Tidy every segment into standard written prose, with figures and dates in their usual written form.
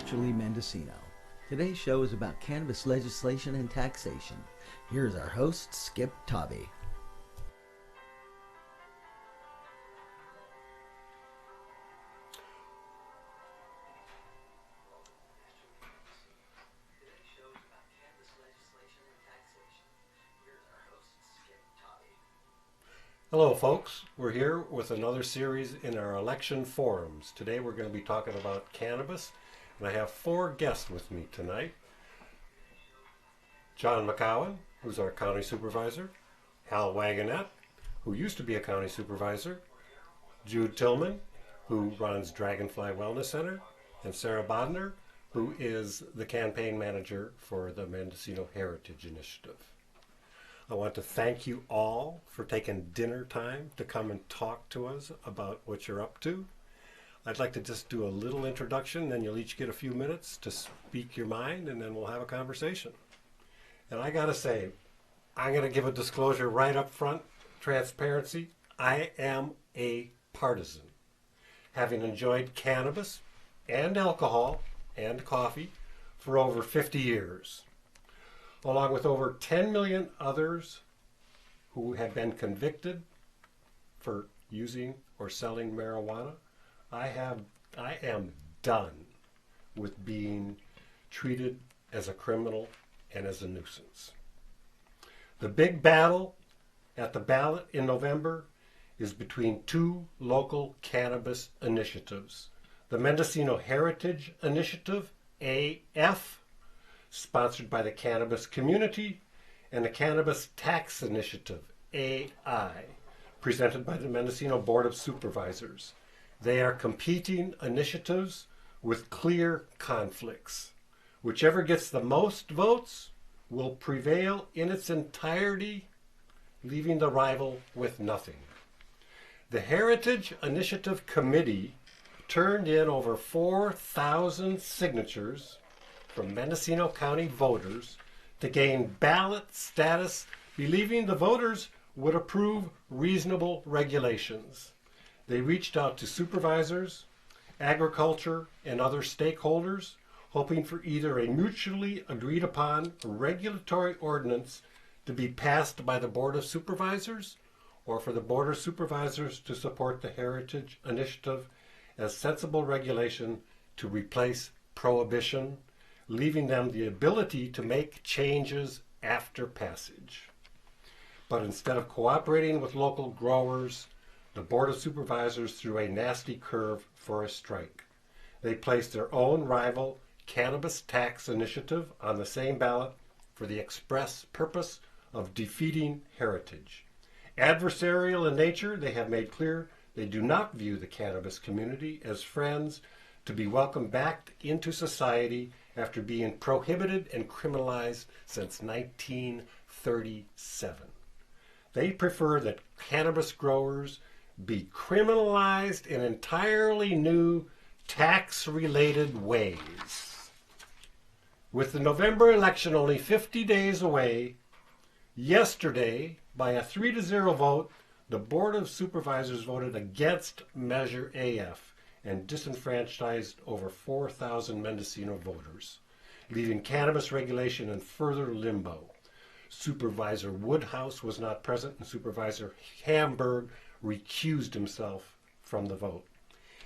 virtually Mendocino. Today's show is about cannabis legislation and taxation. Here's our host, Skip Tobby. Hello folks, we're here with another series in our election forums. Today we're going to be talking about cannabis, and I have four guests with me tonight. John McCowan, who's our county supervisor, Hal Wagonette, who used to be a county supervisor, Jude Tillman, who runs Dragonfly Wellness Center, and Sarah Bodner, who is the campaign manager for the Mendocino Heritage Initiative. I want to thank you all for taking dinner time to come and talk to us about what you're up to. I'd like to just do a little introduction, then you'll each get a few minutes to speak your mind, and then we'll have a conversation. And I gotta say, I'm gonna give a disclosure right up front, transparency. I am a partisan. Having enjoyed cannabis and alcohol and coffee for over 50 years. Along with over 10 million others who have been convicted for using or selling marijuana, I am done with being treated as a criminal and as a nuisance. The big battle at the ballot in November is between two local cannabis initiatives. The Mendocino Heritage Initiative, AF, sponsored by the cannabis community, and the Cannabis Tax Initiative, AI, presented by the Mendocino Board of Supervisors. They are competing initiatives with clear conflicts. Whichever gets the most votes will prevail in its entirety, leaving the rival with nothing. The Heritage Initiative Committee turned in over 4,000 signatures from Mendocino County voters to gain ballot status, believing the voters would approve reasonable regulations. They reached out to supervisors, agriculture, and other stakeholders, hoping for either a mutually agreed upon regulatory ordinance to be passed by the Board of Supervisors, or for the Board of Supervisors to support the Heritage Initiative as sensible regulation to replace prohibition, leaving them the ability to make changes after passage. But instead of cooperating with local growers, the Board of Supervisors threw a nasty curve for a strike. They placed their own rival Cannabis Tax Initiative on the same ballot for the express purpose of defeating Heritage. Adversarial in nature, they have made clear they do not view the cannabis community as friends to be welcomed back into society after being prohibited and criminalized since 1937. They prefer that cannabis growers be criminalized in entirely new tax-related ways. With the November election only 50 days away, yesterday, by a 3-0 vote, the Board of Supervisors voted against Measure AF and disenfranchised over 4,000 Mendocino voters, leaving cannabis regulation in further limbo. Supervisor Woodhouse was not present, and Supervisor Hamburg recused himself from the vote.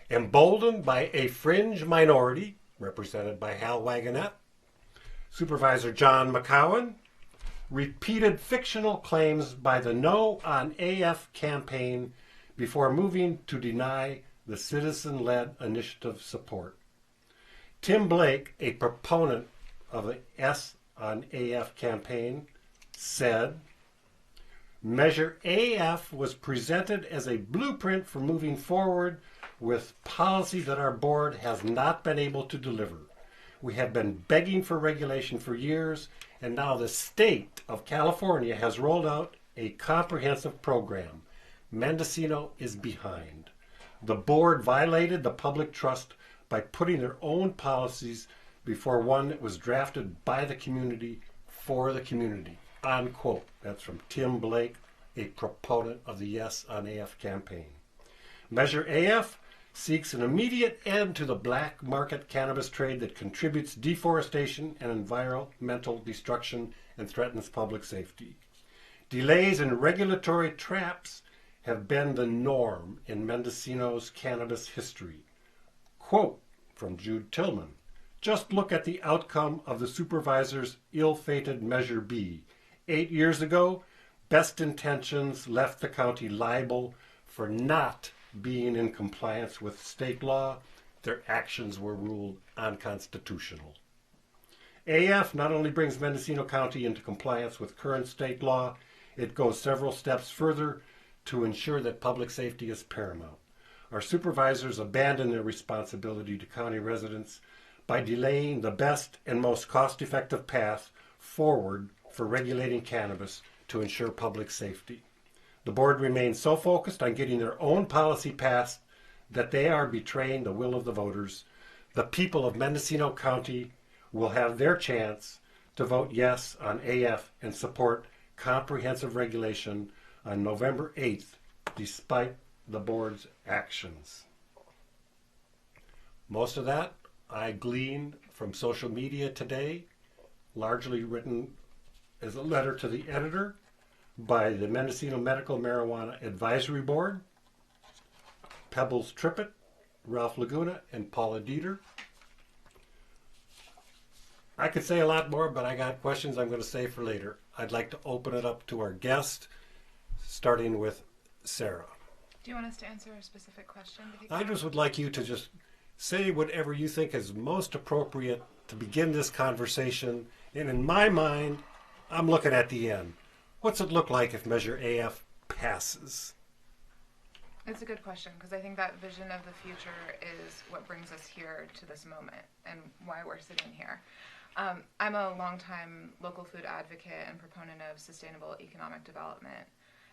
Emboldened by a fringe minority, represented by Hal Wagonette, Supervisor John McCowan repeated fictional claims by the No on AF campaign before moving to deny the citizen-led initiative support. Tim Blake, a proponent of the S on AF campaign, said, Measure AF was presented as a blueprint for moving forward with policy that our board has not been able to deliver. We have been begging for regulation for years, and now the state of California has rolled out a comprehensive program. Mendocino is behind. The board violated the public trust by putting their own policies before one that was drafted by the community for the community. Unquote. That's from Tim Blake, a proponent of the Yes on AF campaign. Measure AF seeks an immediate end to the black market cannabis trade that contributes deforestation and environmental destruction and threatens public safety. Delays and regulatory traps have been the norm in Mendocino's cannabis history. Quote from Jude Tillman, "Just look at the outcome of the supervisor's ill-fated Measure B. 8 years ago, best intentions left the county liable for not being in compliance with state law. Their actions were ruled unconstitutional." AF not only brings Mendocino County into compliance with current state law, it goes several steps further to ensure that public safety is paramount. Our supervisors abandon their responsibility to county residents by delaying the best and most cost-effective path forward for regulating cannabis to ensure public safety. The board remains so focused on getting their own policy passed that they are betraying the will of the voters. The people of Mendocino County will have their chance to vote yes on AF and support comprehensive regulation on November 8th, despite the board's actions. Most of that I gleaned from social media today, largely written as a letter to the editor by the Mendocino Medical Marijuana Advisory Board, Pebbles Trippett, Ralph Laguna, and Paula Dieter. I could say a lot more, but I got questions I'm going to save for later. I'd like to open it up to our guest, starting with Sarah. Do you want us to answer a specific question? I just would like you to just say whatever you think is most appropriate to begin this conversation. And in my mind, I'm looking at the end. What's it look like if Measure AF passes? It's a good question, because I think that vision of the future is what brings us here to this moment and why we're sitting here. I'm a longtime local food advocate and proponent of sustainable economic development,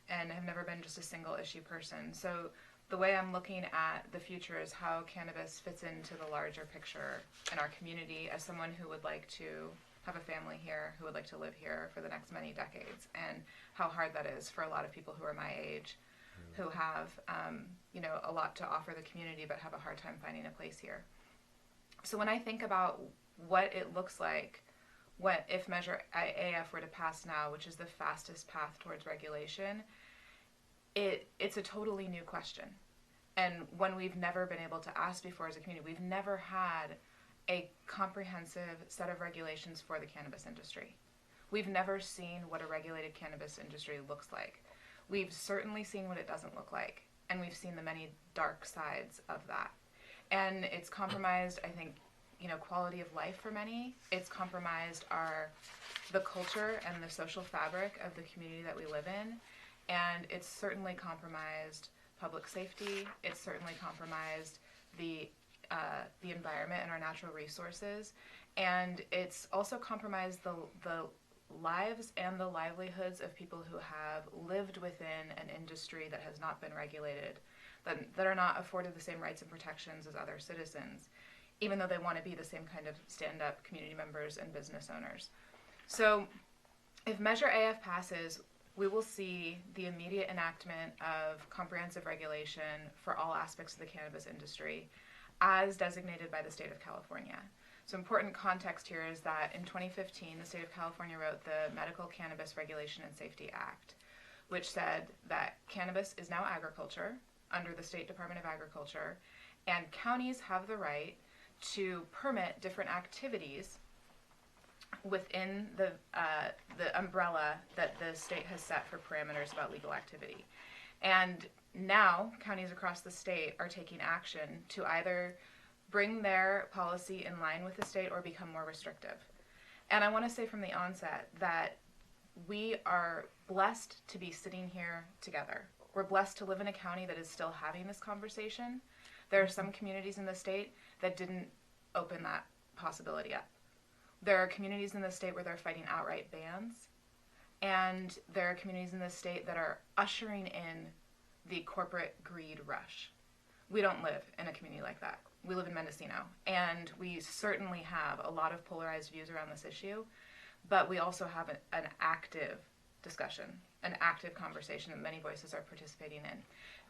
and have never been just a single issue person. So the way I'm looking at the future is how cannabis fits into the larger picture in our community as someone who would like to have a family here, who would like to live here for the next many decades, and how hard that is for a lot of people who are my age, who have a lot to offer the community but have a hard time finding a place here. So when I think about what it looks like if Measure AF were to pass now, which is the fastest path towards regulation, it's a totally new question, and one we've never been able to ask before as a community. We've never had a comprehensive set of regulations for the cannabis industry. We've never seen what a regulated cannabis industry looks like. We've certainly seen what it doesn't look like, and we've seen the many dark sides of that. And it's compromised, I think, quality of life for many. It's compromised the culture and the social fabric of the community that we live in. And it's certainly compromised public safety. It's certainly compromised the environment and our natural resources. And it's also compromised the lives and the livelihoods of people who have lived within an industry that has not been regulated, that are not afforded the same rights and protections as other citizens, even though they want to be the same kind of stand-up community members and business owners. So if Measure AF passes, we will see the immediate enactment of comprehensive regulation for all aspects of the cannabis industry as designated by the state of California. So important context here is that in 2015, the state of California wrote the Medical Cannabis Regulation and Safety Act, which said that cannabis is now agriculture under the State Department of Agriculture, and counties have the right to permit different activities within the umbrella that the state has set for parameters about legal activity. And now counties across the state are taking action to either bring their policy in line with the state or become more restrictive. And I want to say from the onset that we are blessed to be sitting here together. We're blessed to live in a county that is still having this conversation. There are some communities in the state that didn't open that possibility up. There are communities in the state where they're fighting outright bans, and there are communities in the state that are ushering in the corporate greed rush. We don't live in a community like that. We live in Mendocino, and we certainly have a lot of polarized views around this issue, but we also have an active discussion, an active conversation that many voices are participating in.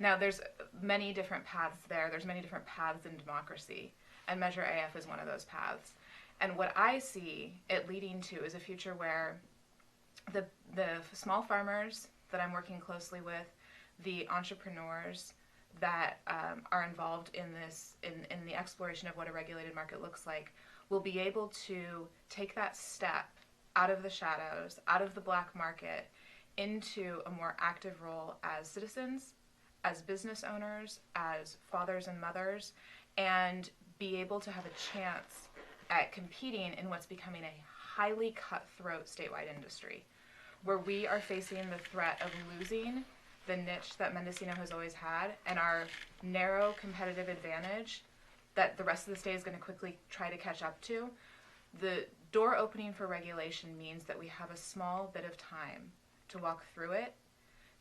Now, there's many different paths there. There's many different paths in democracy, and Measure AF is one of those paths. And what I see it leading to is a future where the small farmers that I'm working closely with, the entrepreneurs that are involved in this, in the exploration of what a regulated market looks like, will be able to take that step out of the shadows, out of the black market, into a more active role as citizens, as business owners, as fathers and mothers, and be able to have a chance at competing in what's becoming a highly cutthroat statewide industry, where we are facing the threat of losing the niche that Mendocino has always had, and our narrow competitive advantage that the rest of the state is going to quickly try to catch up to. The door opening for regulation means that we have a small bit of time to walk through it,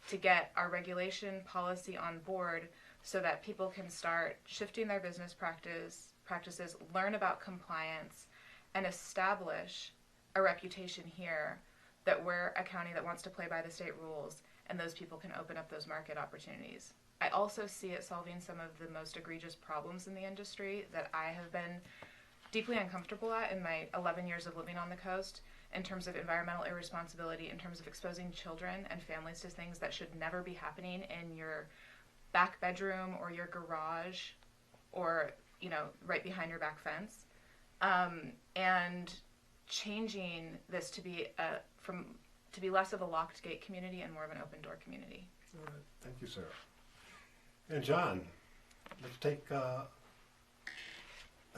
to get our regulation policy on board so that people can start shifting their business practices, learn about compliance, and establish a reputation here that we're a county that wants to play by the state rules, and those people can open up those market opportunities. I also see it solving some of the most egregious problems in the industry that I have been deeply uncomfortable at in my 11 years of living on the coast, in terms of environmental irresponsibility, in terms of exposing children and families to things that should never be happening in your back bedroom or your garage or, you know, right behind your back fence. And changing this to be less of a locked gate community and more of an open door community. All right. Thank you, Sarah. And John, let's take a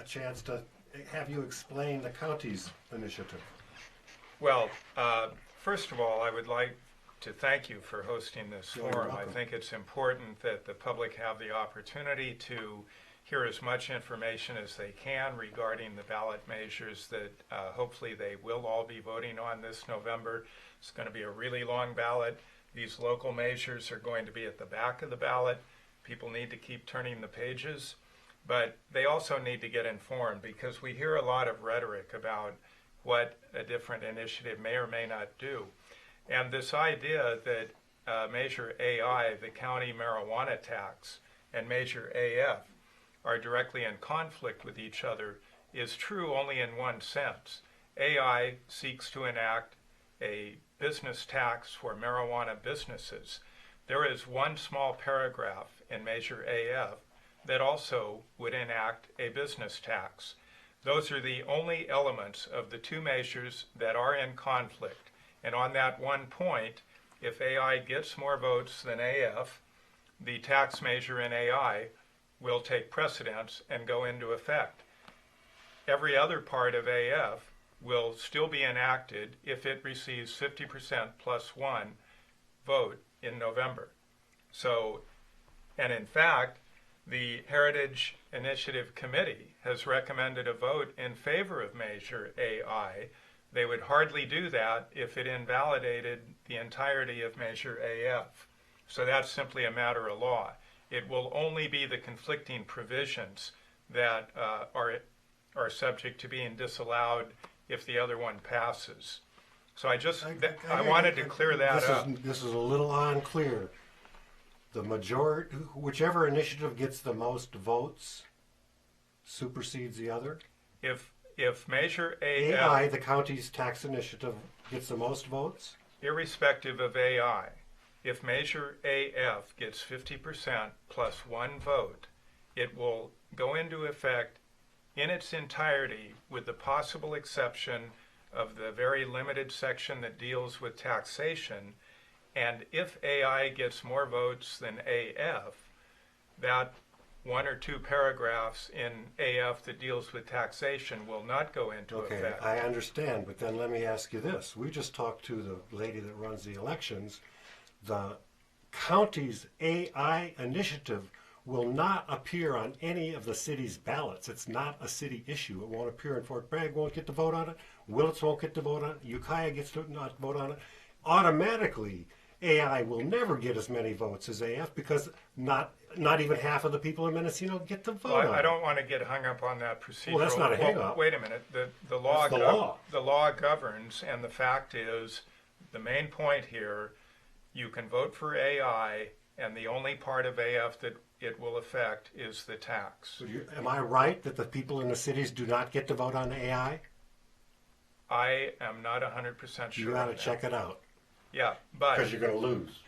chance to have you explain the county's initiative. Well, first of all, I would like to thank you for hosting this You're forum. welcome. I think it's important that the public have the opportunity to hear as much information as they can regarding the ballot measures that hopefully they will all be voting on this November. It's going to be a really long ballot. These local measures are going to be at the back of the ballot. People need to keep turning the pages, but they also need to get informed, because we hear a lot of rhetoric about what a different initiative may or may not do. And this idea that Measure AI, the county marijuana tax, and Measure AF are directly in conflict with each other is true only in one sense. AI seeks to enact a business tax for marijuana businesses. There is one small paragraph in Measure AF that also would enact a business tax. Those are the only elements of the two measures that are in conflict. And on that one point, if AI gets more votes than AF, the tax measure in AI will take precedence and go into effect. Every other part of AF will still be enacted if it receives 50% plus one vote in November. So, and in fact, the Heritage Initiative Committee has recommended a vote in favor of Measure AI. They would hardly do that if it invalidated the entirety of Measure AF. So that's simply a matter of law. It will only be the conflicting provisions that are subject to being disallowed if the other one passes. So I wanted to clear that up. This is a little unclear. The majority, whichever initiative gets the most votes, supersedes the other. If Measure AF, AI, the county's tax initiative, gets the most votes. irrespective of AI, if Measure AF gets 50% plus one vote, it will go into effect in its entirety, with the possible exception of the very limited section that deals with taxation. And if AI gets more votes than AF, that one or two paragraphs in AF that deals with taxation will not go into effect. I understand, but then let me ask you this. We just talked to the lady that runs the elections. The county's AI initiative will not appear on any of the city's ballots. It's not a city issue. It won't appear in Fort Bragg, won't get to vote on it. Willits won't get to vote on it. Ukiah gets to not vote on it. Automatically, AI will never get as many votes as AF, because not even half of the people in Mendocino get to vote on it. I don't want to get hung up on that procedural. Well, that's not a hang up. Wait a minute. The law That's the law. The law governs, and the fact is The main point here, you can vote for AI, and the only part of AF that it will affect is the tax. So am I right that the people in the cities do not get to vote on AI? I am not 100% sure. You got to on that. check it out. Yeah, but Because you're going to lose.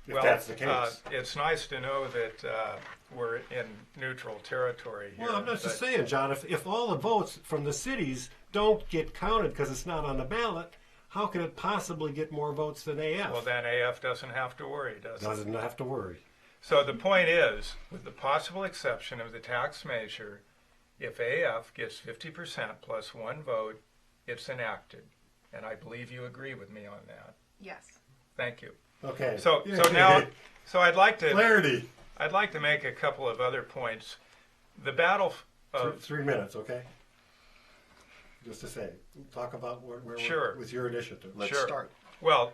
If well, that's the case. it's nice to know that we're in neutral territory here. Well, I'm not just saying, John, if all the votes from the cities don't get counted because it's not on the ballot, how can it possibly get more votes than AF? Well, then AF doesn't have to worry, does it? Doesn't have to worry. So the point is, with the possible exception of the tax measure, if AF gets 50% plus one vote, it's enacted. And I believe you agree with me on that. Yes. Thank you. Okay. So now, I'd like to Clarity. I'd like to make a couple of other points. The battle of 3 minutes, okay? Just to say, talk about where Sure. we're with your initiative. Let's start. Well,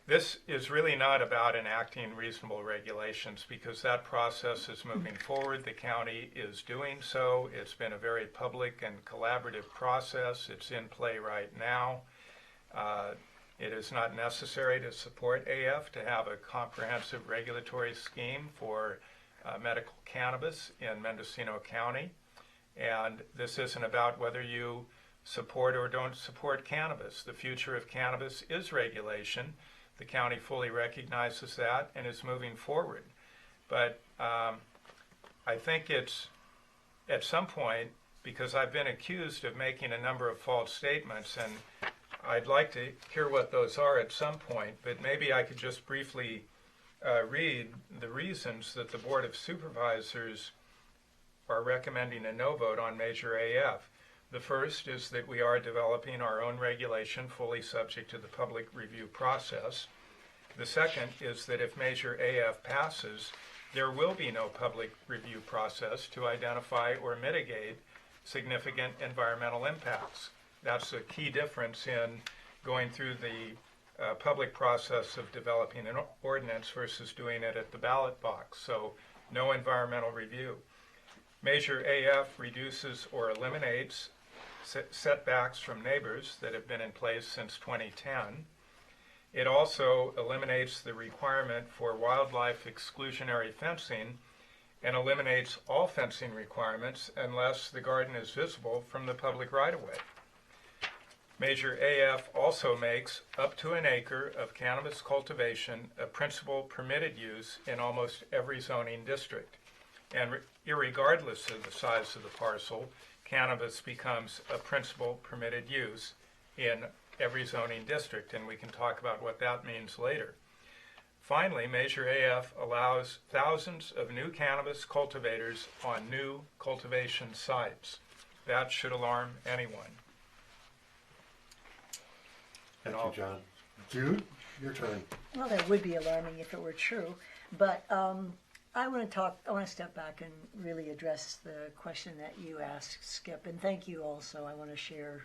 this is really not about enacting reasonable regulations because that process is moving forward. The county is doing so. It's been a very public and collaborative process. It's in play right now. It is not necessary to support AF to have a comprehensive regulatory scheme for medical cannabis in Mendocino County. And this isn't about whether you support or don't support cannabis. The future of cannabis is regulation. The county fully recognizes that and is moving forward. But I think it's at some point, because I've been accused of making a number of false statements, and I'd like to hear what those are at some point, but maybe I could just briefly read the reasons that the Board of Supervisors are recommending a no vote on Measure AF. The first is that we are developing our own regulation fully subject to the public review process. The second is that if Measure AF passes, there will be no public review process to identify or mitigate significant environmental impacts. That's a key difference in going through the public process of developing an ordinance versus doing it at the ballot box. So no environmental review. Measure AF reduces or eliminates setbacks from neighbors that have been in place since 2010. It also eliminates the requirement for wildlife exclusionary fencing and eliminates all fencing requirements unless the garden is visible from the public right-of-way. Measure AF also makes up to an acre of cannabis cultivation a principal permitted use in almost every zoning district. And irregardless of the size of the parcel, cannabis becomes a principal permitted use in every zoning district, and we can talk about what that means later. Finally, Measure AF allows thousands of new cannabis cultivators on new cultivation sites. That should alarm anyone. Thank you, John. Jude, your turn. Well, that would be alarming if it were true, but I want to step back and really address the question that you asked, Skip, and thank you also. I want to share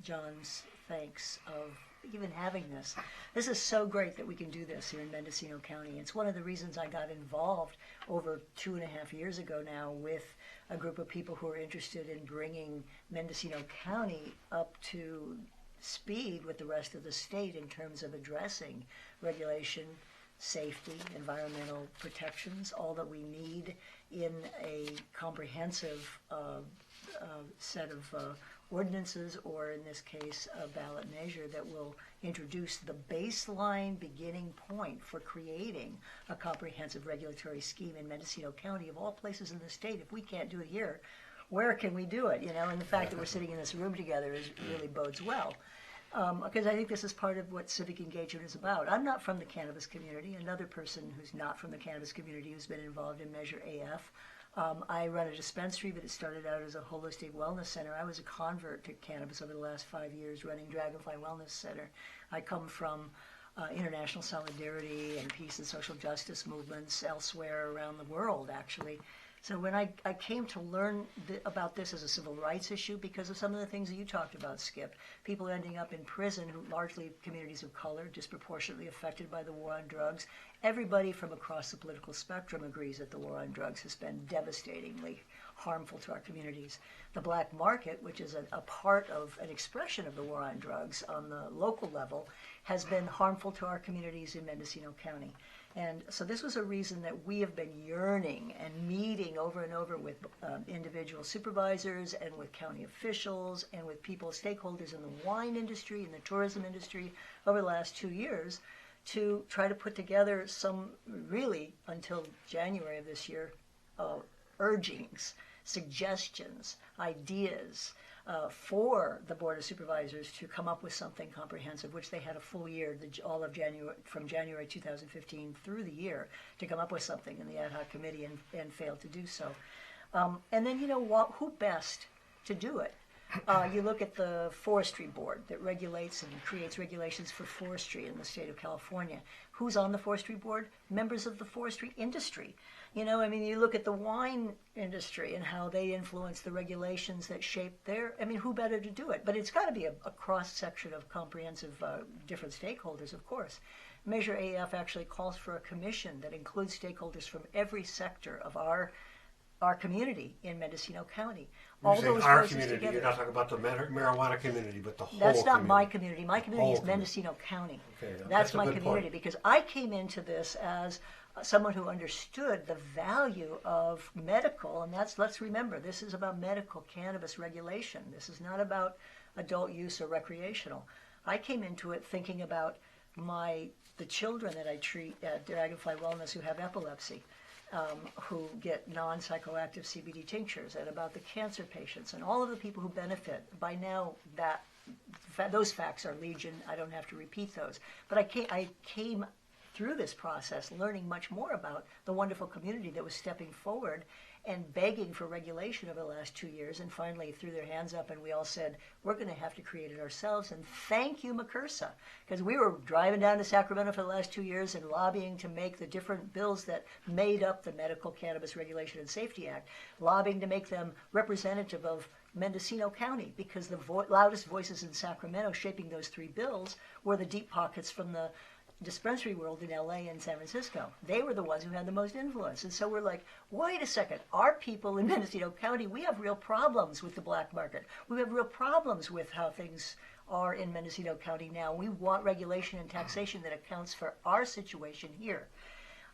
John's thanks of even having this. This is so great that we can do this here in Mendocino County. It's one of the reasons I got involved over 2.5 years ago now with a group of people who are interested in bringing Mendocino County up to speed with the rest of the state in terms of addressing regulation, safety, environmental protections, all that we need in a comprehensive set of ordinances, or in this case, a ballot measure that will introduce the baseline beginning point for creating a comprehensive regulatory scheme in Mendocino County, of all places in the state. If we can't do it here, where can we do it? You know, and the fact that we're sitting in this room together really bodes well. Because I think this is part of what civic engagement is about. I'm not from the cannabis community. Another person who's not from the cannabis community who's been involved in Measure AF. I run a dispensary, but it started out as a holistic wellness center. I was a convert to cannabis over the last 5 years running Dragonfly Wellness Center. I come from international solidarity and peace and social justice movements elsewhere around the world, actually. So when I came to learn about this as a civil rights issue because of some of the things that you talked about, Skip, people ending up in prison, who largely communities of color, disproportionately affected by the war on drugs. Everybody from across the political spectrum agrees that the war on drugs has been devastatingly harmful to our communities. The black market, which is a part of an expression of the war on drugs on the local level, has been harmful to our communities in Mendocino County. And so this was a reason that we have been yearning and meeting over and over with individual supervisors and with county officials and with people, stakeholders in the wine industry and the tourism industry over the last 2 years to try to put together some, really, until January of this year, urgings, suggestions, ideas for the Board of Supervisors to come up with something comprehensive, which they had a full year, all of January, from January 2015 through the year, to come up with something in the ad hoc committee and failed to do so. And then, who best to do it? You look at the Forestry Board that regulates and creates regulations for forestry in the state of California. Who's on the Forestry Board? Members of the forestry industry. You look at the wine industry and how they influence the regulations that shape who better to do it? But it's got to be a cross-section of comprehensive different stakeholders, of course. Measure AF actually calls for a commission that includes stakeholders from every sector of our community in Mendocino County. You're saying our community, together. You're not talking about the marijuana community, but the whole That's not community. My community. My community is Mendocino County. Okay, that's my a good community point. Because I came into this as someone who understood the value of medical, and let's remember, this is about medical cannabis regulation. This is not about adult use or recreational. I came into it thinking about the children that I treat at Dragonfly Wellness who have epilepsy. Who get non-psychoactive CBD tinctures, and about the cancer patients and all of the people who benefit. By now, those facts are legion. I don't have to repeat those. But I came through this process learning much more about the wonderful community that was stepping forward and begging for regulation over the last 2 years, and finally threw their hands up, and we all said, we're going to have to create it ourselves. And thank you, McCursa, because we were driving down to Sacramento for the last 2 years and lobbying to make the different bills that made up the Medical Cannabis Regulation and Safety Act, lobbying to make them representative of Mendocino County, because the loudest voices in Sacramento shaping those 3 bills were the deep pockets from the dispensary world in LA and San Francisco. They were the ones who had the most influence. And so we're like, wait a second, our people in Mendocino County, we have real problems with the black market. We have real problems with how things are in Mendocino County now. We want regulation and taxation that accounts for our situation here.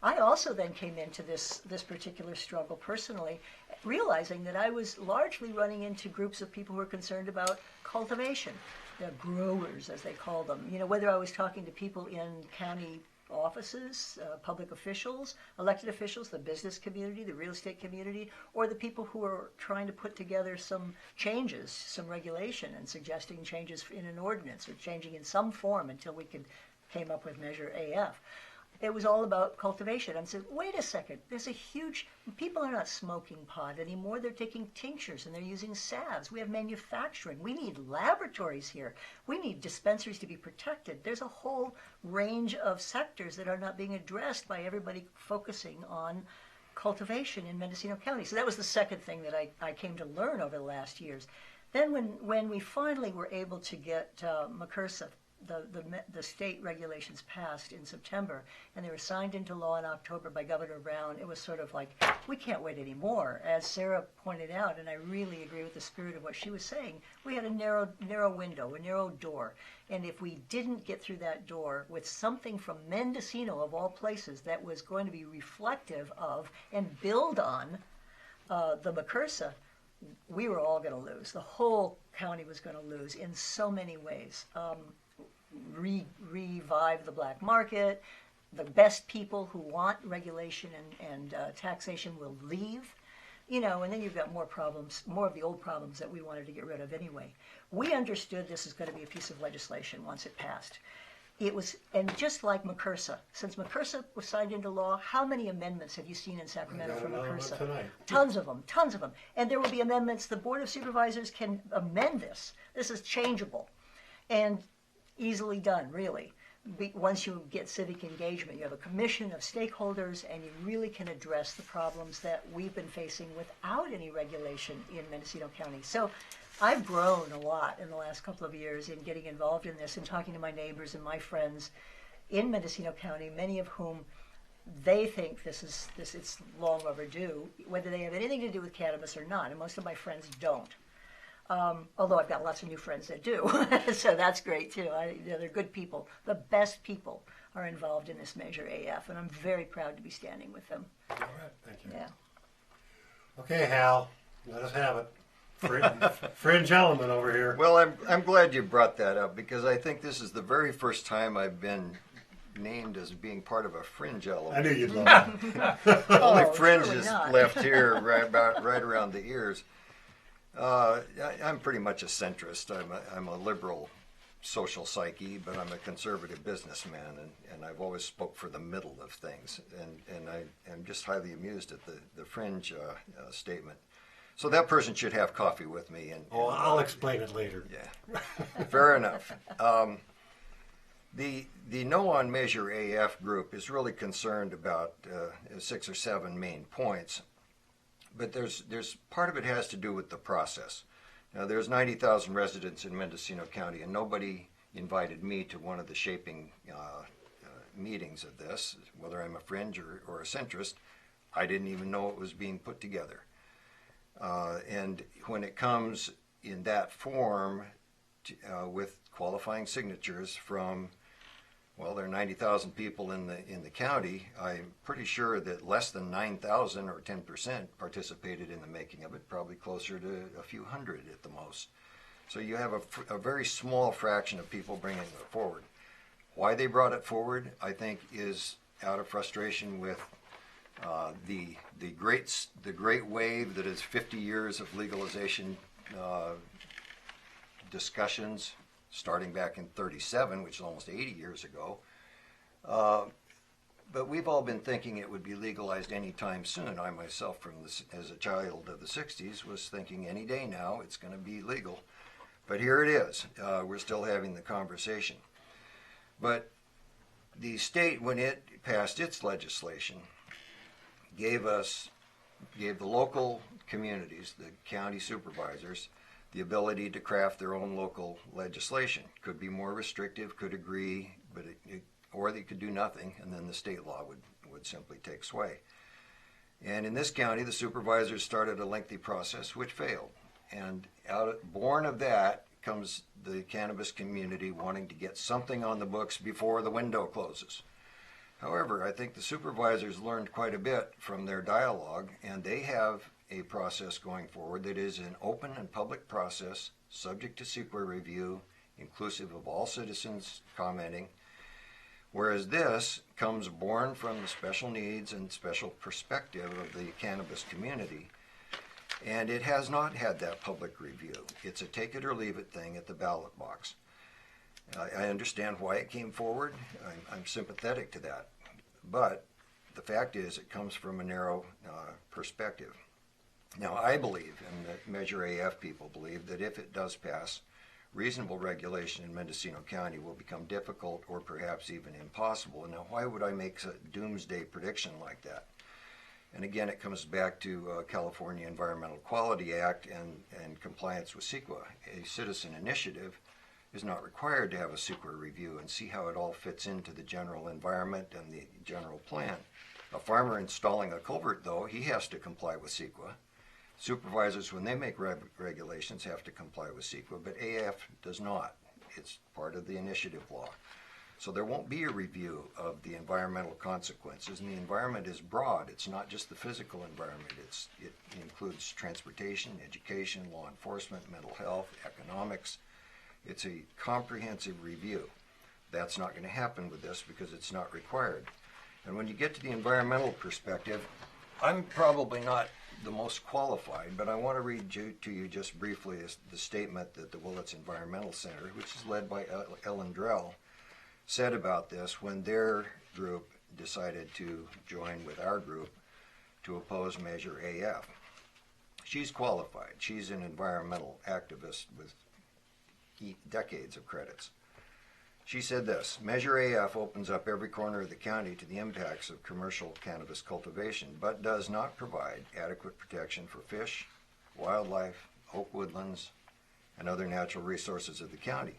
I also then came into this particular struggle personally, realizing that I was largely running into groups of people who were concerned about cultivation. The growers, as they call them. Whether I was talking to people in county offices, public officials, elected officials, the business community, the real estate community, or the people who are trying to put together some changes, some regulation, and suggesting changes in an ordinance or changing in some form until we came up with Measure AF. It was all about cultivation. And said, wait a second, people are not smoking pot anymore. They're taking tinctures and they're using salves. We have manufacturing. We need laboratories here. We need dispensaries to be protected. There's a whole range of sectors that are not being addressed by everybody focusing on cultivation in Mendocino County. So that was the second thing that I came to learn over the last years. Then when we finally were able to get McCursa, the state regulations passed in September, and they were signed into law in October by Governor Brown, it was sort of like, we can't wait anymore. As Sarah pointed out, and I really agree with the spirit of what she was saying, we had a narrow window, a narrow door. And if we didn't get through that door with something from Mendocino, of all places, that was going to be reflective of and build on the McCursa, we were all going to lose. The whole county was going to lose in so many ways. Revive the black market. The best people who want regulation and taxation will leave, and then you've got more problems, more of the old problems that we wanted to get rid of anyway. We understood this is going to be a piece of legislation once it passed. It was, and just like McCursa, since McCursa was signed into law, how many amendments have you seen in Sacramento from McCursa? Tons of them. And there will be amendments. The Board of Supervisors can amend this. This is changeable. And easily done, really. Once you get civic engagement, you have a commission of stakeholders, and you really can address the problems that we've been facing without any regulation in Mendocino County. So I've grown a lot in the last couple of years in getting involved in this and talking to my neighbors and my friends in Mendocino County, many of whom they think it's long overdue, whether they have anything to do with cannabis or not. And most of my friends don't. Although I've got lots of new friends that do, so that's great too. They're good people. The best people are involved in this Measure AF, and I'm very proud to be standing with them. All right, thank you. Yeah. Okay, Hal, let us have it. Fringe element over here. Well, I'm glad you brought that up because I think this is the very first time I've been named as being part of a fringe element. I knew you'd love it. Only Oh, fringe surely is not. left here, right around the ears. I'm pretty much a centrist. I'm a liberal social psyche, but I'm a conservative businessman, and I've always spoke for the middle of things. And I am just highly amused at the fringe statement. So that person should have coffee with me. Oh, I'll explain it later. Yeah, fair enough. The No on Measure AF group is really concerned about 6 or 7 main points, but there's part of it has to do with the process. Now, there's 90,000 residents in Mendocino County, and nobody invited me to one of the shaping meetings of this, whether I'm a fringe or a centrist. I didn't even know it was being put together. And when it comes in that form with qualifying signatures from, well, there are 90,000 people in the county, I'm pretty sure that less than 9,000 or 10% participated in the making of it, probably closer to a few hundred at the most. So you have a very small fraction of people bringing it forward. Why they brought it forward, I think, is out of frustration with the great wave that is 50 years of legalization discussions, starting back in '37, which is almost 80 years ago. But we've all been thinking it would be legalized anytime soon. I myself, as a child of the '60s, was thinking any day now it's going to be legal. But here it is. We're still having the conversation. But the state, when it passed its legislation, gave the local communities, the county supervisors, the ability to craft their own local legislation. Could be more restrictive, could agree, but or they could do nothing, and then the state law would simply take sway. And in this county, the supervisors started a lengthy process which failed. And born of that comes the cannabis community wanting to get something on the books before the window closes. However, I think the supervisors learned quite a bit from their dialogue, and they have a process going forward that is an open and public process, subject to CEQA review, inclusive of all citizens commenting, whereas this comes born from the special needs and special perspective of the cannabis community, and it has not had that public review. It's a take it or leave it thing at the ballot box. I understand why it came forward. I'm sympathetic to that. But the fact is it comes from a narrow perspective. Now, I believe, and the Measure AF people believe, that if it does pass, reasonable regulation in Mendocino County will become difficult or perhaps even impossible. Now, why would I make a doomsday prediction like that? And again, it comes back to California Environmental Quality Act and compliance with CEQA. A citizen initiative is not required to have a CEQA review and see how it all fits into the general environment and the general plan. A farmer installing a culvert, though, he has to comply with CEQA. Supervisors, when they make regulations, have to comply with CEQA, but AF does not. It's part of the initiative law. So there won't be a review of the environmental consequences, and the environment is broad. It's not just the physical environment. It includes transportation, education, law enforcement, mental health, economics. It's a comprehensive review. That's not going to happen with this because it's not required. And when you get to the environmental perspective, I'm probably not the most qualified, but I want to read to you just briefly the statement that the Willits Environmental Center, which is led by Ellen Drell, said about this when their group decided to join with our group to oppose Measure AF. She's qualified. She's an environmental activist with decades of credits. She said this: Measure AF opens up every corner of the county to the impacts of commercial cannabis cultivation, but does not provide adequate protection for fish, wildlife, oak woodlands, and other natural resources of the county.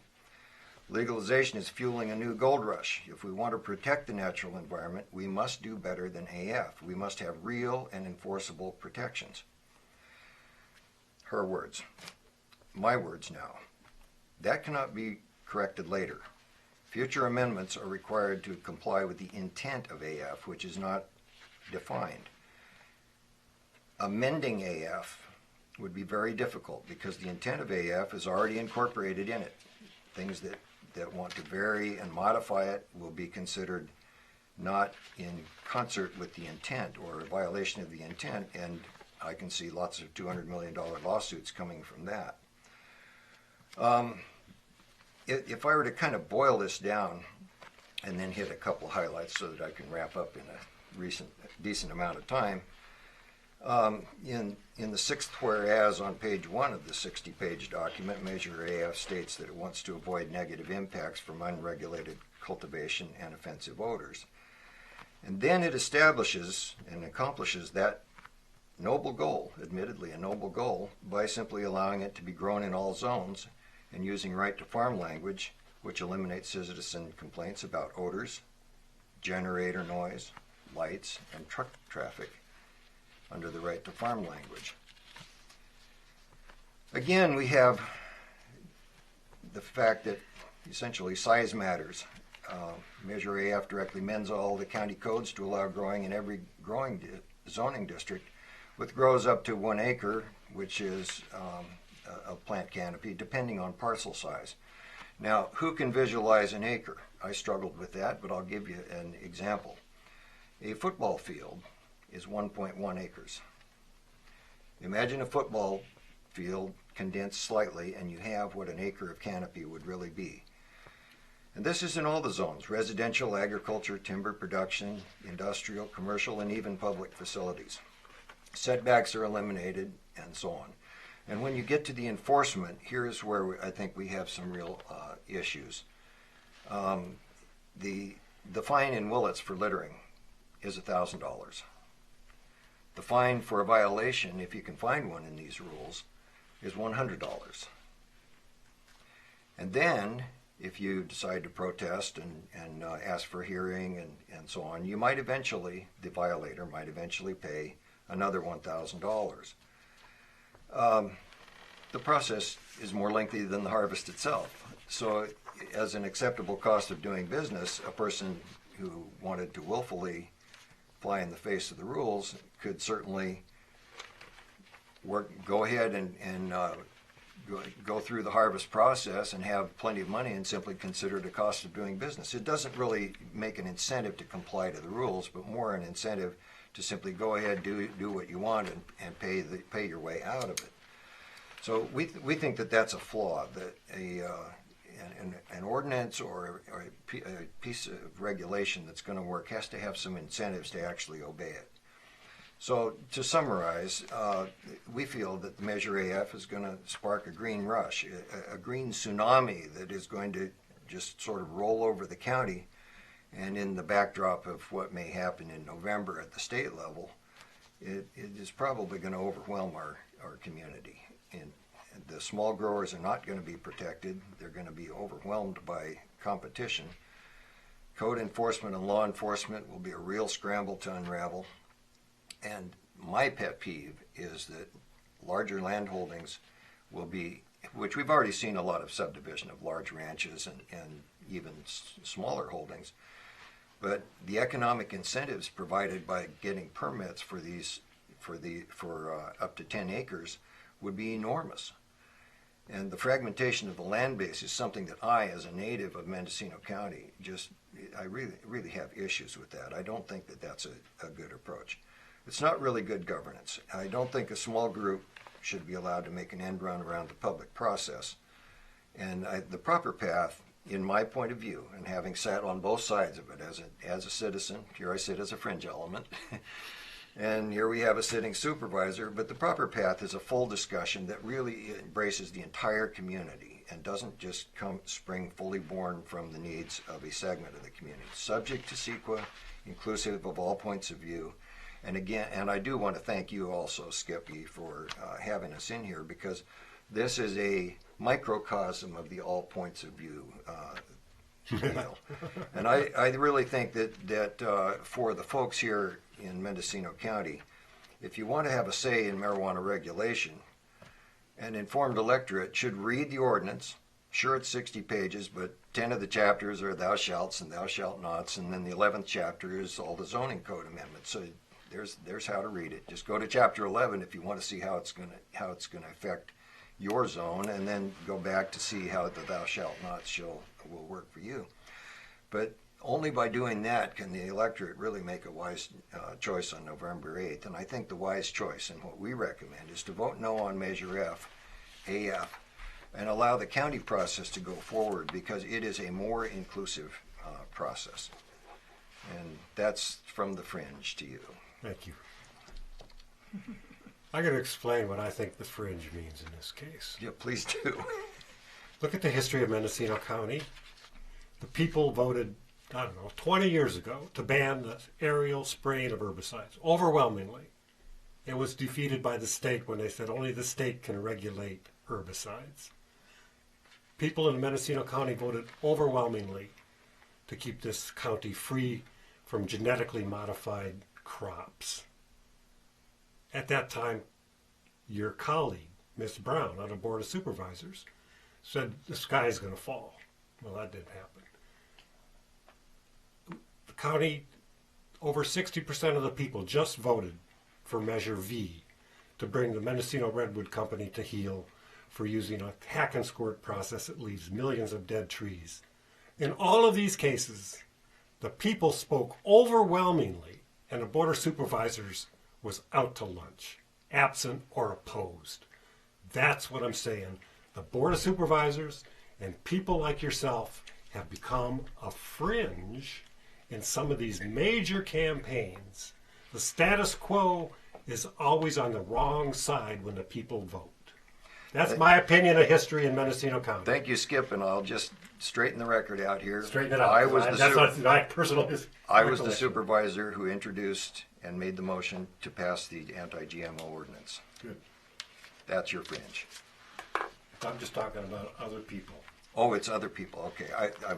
Legalization is fueling a new gold rush. If we want to protect the natural environment, we must do better than AF. We must have real and enforceable protections. Her words. My words now. That cannot be corrected later. Future amendments are required to comply with the intent of AF, which is not defined. Amending AF would be very difficult because the intent of AF is already incorporated in it. Things that want to vary and modify it will be considered not in concert with the intent or a violation of the intent, and I can see lots of $200 million lawsuits coming from that. If I were to kind of boil this down and then hit a couple highlights so that I can wrap up in a decent amount of time, in the sixth whereas on page 1 of the 60-page document, Measure AF states that it wants to avoid negative impacts from unregulated cultivation and offensive odors. And then it establishes and accomplishes that noble goal, admittedly a noble goal, by simply allowing it to be grown in all zones and using right to farm language, which eliminates citizen complaints about odors, generator noise, lights, and truck traffic under the right to farm language. Again, we have the fact that essentially size matters. Measure AF directly amends all the county codes to allow growing in every zoning district with grows up to 1 acre, which is a plant canopy, depending on parcel size. Now, who can visualize an acre? I struggled with that, but I'll give you an example. A football field is 1.1 acres. Imagine a football field condensed slightly, and you have what an acre of canopy would really be. And this is in all the zones: residential, agriculture, timber production, industrial, commercial, and even public facilities. Setbacks are eliminated, and so on. And when you get to the enforcement, here's where I think we have some real issues. The fine in Willits for littering is $1,000. The fine for a violation, if you can find one in these rules, is $100. And then, if you decide to protest and ask for hearing and so on, you might eventually, the violator might eventually pay another $1,000. The process is more lengthy than the harvest itself. So as an acceptable cost of doing business, a person who wanted to willfully fly in the face of the rules could certainly go ahead and go through the harvest process and have plenty of money and simply consider it a cost of doing business. It doesn't really make an incentive to comply to the rules, but more an incentive to simply go ahead, do what you want, and pay your way out of it. So we think that that's a flaw, that an ordinance or a piece of regulation that's going to work has to have some incentives to actually obey it. So to summarize, we feel that the Measure AF is going to spark a green rush, a green tsunami that is going to just sort of roll over the county. And in the backdrop of what may happen in November at the state level, it is probably going to overwhelm our community. And the small growers are not going to be protected. They're going to be overwhelmed by competition. Code enforcement and law enforcement will be a real scramble to unravel. And my pet peeve is that larger land holdings will be, which we've already seen a lot of subdivision of large ranches and even smaller holdings, but the economic incentives provided by getting permits for up to 10 acres would be enormous. And the fragmentation of the land base is something that I, as a native of Mendocino County, I really have issues with that. I don't think that that's a good approach. It's not really good governance. I don't think a small group should be allowed to make an end run around the public process. And the proper path, in my point of view, and having sat on both sides of it as a citizen, here I sit as a fringe element, and here we have a sitting supervisor, but the proper path is a full discussion that really embraces the entire community and doesn't just spring fully born from the needs of a segment of the community. Subject to CEQA, inclusive of all points of view. And again, and I do want to thank you also, Skippy, for having us in here, because this is a microcosm of the all points of view deal. And I really think that for the folks here in Mendocino County, if you want to have a say in marijuana regulation, an informed electorate should read the ordinance. Sure, it's 60 pages, but 10 of the chapters are thou shalt and thou shalt nots, and then the 11th chapter is all the zoning code amendments. So there's how to read it. Just go to chapter 11 if you want to see how it's going to affect your zone, and then go back to see how the thou shalt nots will work for you. But only by doing that can the electorate really make a wise choice on November 8th. And I think the wise choice, and what we recommend, is to vote no on Measure F, AF, and allow the county process to go forward, because it is a more inclusive process. And that's from the fringe to you. Thank you. I'm going to explain what I think the fringe means in this case. Yeah, please do. Look at the history of Mendocino County. The people voted, 20 years ago to ban the aerial spraying of herbicides, overwhelmingly. It was defeated by the state when they said only the state can regulate herbicides. People in Mendocino County voted overwhelmingly to keep this county free from genetically modified crops. At that time, your colleague, Ms. Brown, on the Board of Supervisors, said the sky is going to fall. Well, that didn't happen. The county, over 60% of the people just voted for Measure V to bring the Mendocino Redwood Company to heel for using a hack and squirt process that leaves millions of dead trees. In all of these cases, the people spoke overwhelmingly, and the Board of Supervisors was out to lunch, absent or opposed. That's what I'm saying. The Board of Supervisors and people like yourself have become a fringe in some of these major campaigns. The status quo is always on the wrong side when the people vote. That's my opinion of history in Mendocino County. Thank you, Skip, and I'll just straighten the record out here. Straighten it out. That's not my personal I was the supervisor who introduced and made the motion to pass the anti-GMO ordinance. Good. That's your fringe. I'm just talking about other people. Oh, it's other people. Okay,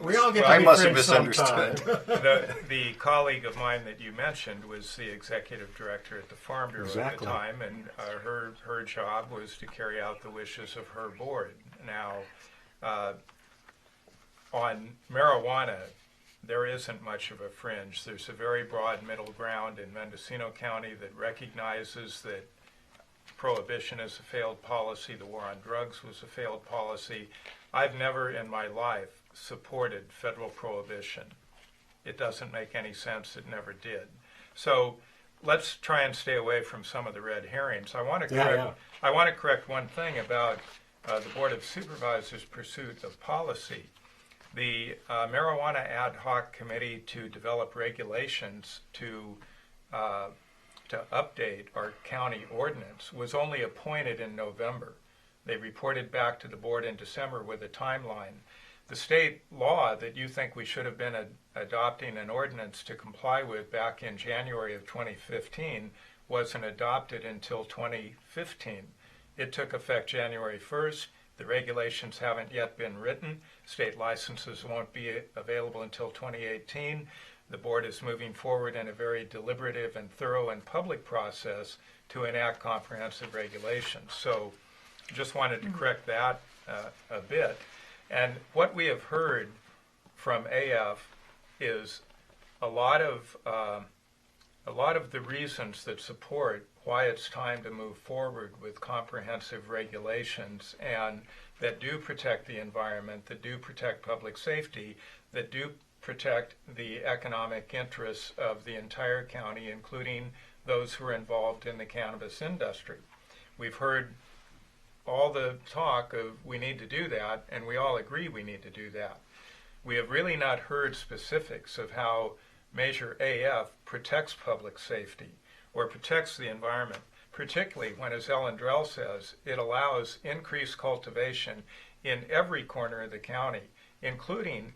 We all get I to be must have friends misunderstood. The colleague of mine that you mentioned was the executive director at the Farm Bureau at the time, and her job was to carry out the wishes of her board. Now, on marijuana, there isn't much of a fringe. There's a very broad middle ground in Mendocino County that recognizes that prohibition is a failed policy, the war on drugs was a failed policy. I've never in my life supported federal prohibition. It doesn't make any sense, it never did. So let's try and stay away from some of the red herrings. I want to correct one thing about the Board of Supervisors' pursuit of policy. The Marijuana Ad Hoc Committee to develop regulations to update our county ordinance was only appointed in November. They reported back to the board in December with a timeline. The state law that you think we should have been adopting an ordinance to comply with back in January of 2015 wasn't adopted until 2015. It took effect January 1st. The regulations haven't yet been written. State licenses won't be available until 2018. The board is moving forward in a very deliberative and thorough and public process to enact comprehensive regulations. So just wanted to correct that a bit. And what we have heard from AF is a lot of the reasons that support why it's time to move forward with comprehensive regulations and that do protect the environment, that do protect public safety, that do protect the economic interests of the entire county, including those who are involved in the cannabis industry. We've heard all the talk of we need to do that, and we all agree we need to do that. We have really not heard specifics of how Measure AF protects public safety or protects the environment, particularly when, as Ellen Drell says, it allows increased cultivation in every corner of the county, including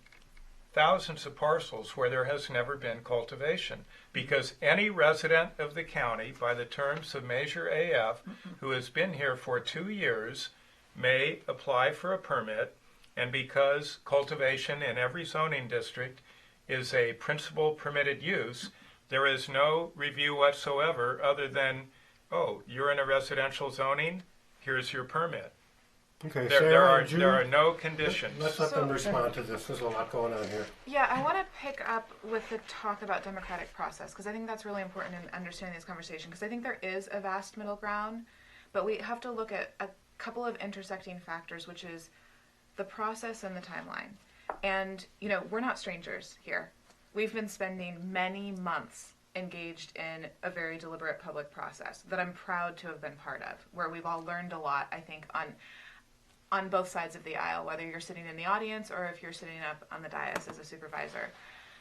thousands of parcels where there has never been cultivation, because any resident of the county, by the terms of Measure AF, who has been here for 2 years, may apply for a permit, and because cultivation in every zoning district is a principal permitted use, there is no review whatsoever other than, oh, you're in a residential zoning, here's your permit. Okay, There Sarah, are and Jude, there are no conditions. let's let them respond to this. There's a lot going on here. Yeah, I want to pick up with the talk about democratic process, because I think that's really important in understanding this conversation, because I think there is a vast middle ground, but we have to look at a couple of intersecting factors, which is the process and the timeline. And, you know, we're not strangers here. We've been spending many months engaged in a very deliberate public process that I'm proud to have been part of, where we've all learned a lot, I think, on both sides of the aisle, whether you're sitting in the audience or if you're sitting up on the dais as a supervisor.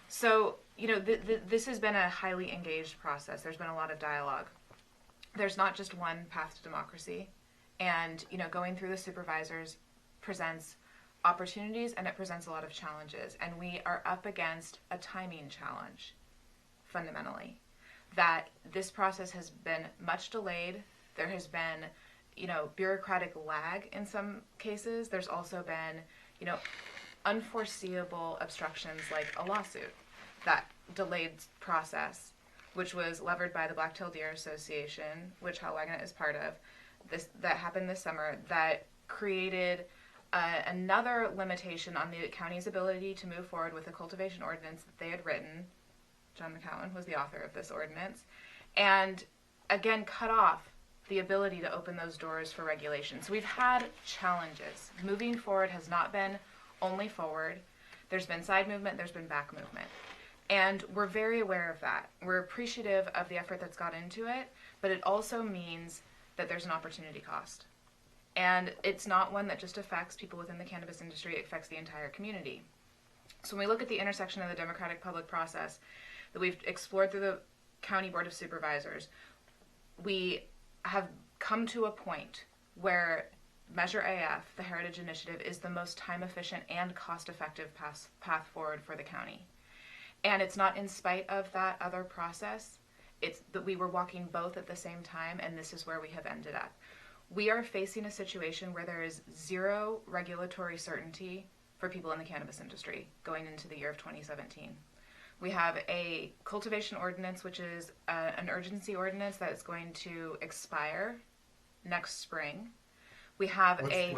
So, you know, this has been a highly engaged process. There's been a lot of dialogue. There's not just one path to democracy. And, you know, going through the supervisors presents opportunities and it presents a lot of challenges. And we are up against a timing challenge, fundamentally. That this process has been much delayed. There has been, you know, bureaucratic lag in some cases. There's also been, you know, unforeseeable obstructions like a lawsuit that delayed process, which was levered by the Black-tailed Deer Association, which Hal Wagener is part of. That happened this summer, that created another limitation on the county's ability to move forward with a cultivation ordinance that they had written. John McCowan was the author of this ordinance, and again cut off the ability to open those doors for regulation. So we've had challenges. Moving forward has not been only forward. There's been side movement, there's been back movement. And we're very aware of that. We're appreciative of the effort that's got into it, but it also means that there's an opportunity cost. And it's not one that just affects people within the cannabis industry, it affects the entire community. So when we look at the intersection of the democratic public process that we've explored through the County Board of Supervisors, we have come to a point where Measure AF, the Heritage Initiative, is the most time-efficient and cost-effective path forward for the county. And it's not in spite of that other process. It's that we were walking both at the same time, and this is where we have ended up. We are facing a situation where there is zero regulatory certainty for people in the cannabis industry going into the year of 2017. We have a cultivation ordinance, which is an urgency ordinance that is going to expire next spring. We have the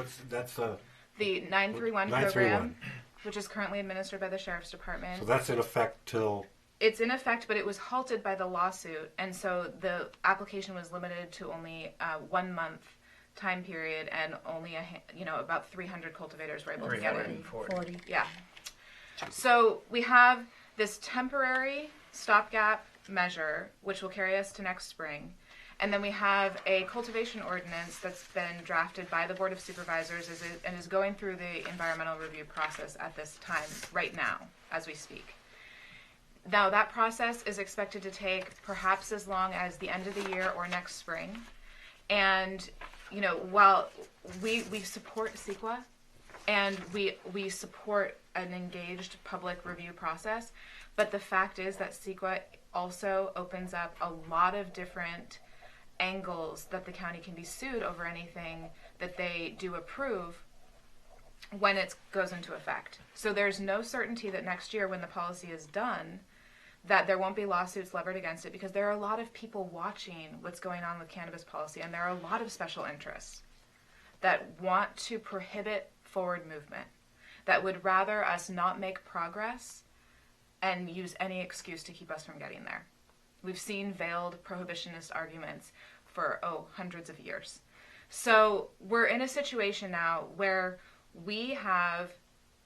931 program, which is currently administered by the Sheriff's Department. So that's in effect till... It's in effect, but it was halted by the lawsuit, and so the application was limited to only 1 month time period, and only about 300 cultivators were able to get it. 40. Yeah. So we have this temporary stopgap measure, which will carry us to next spring. And then we have a cultivation ordinance that's been drafted by the Board of Supervisors and is going through the environmental review process at this time, right now, as we speak. Now, that process is expected to take perhaps as long as the end of the year or next spring. And, you know, while we support CEQA and we support an engaged public review process, but the fact is that CEQA also opens up a lot of different angles that the county can be sued over anything that they do approve when it goes into effect. So there's no certainty that next year, when the policy is done, that there won't be lawsuits levered against it, because there are a lot of people watching what's going on with cannabis policy, and there are a lot of special interests that want to prohibit forward movement, that would rather us not make progress and use any excuse to keep us from getting there. We've seen veiled prohibitionist arguments for, hundreds of years. So we're in a situation now where we have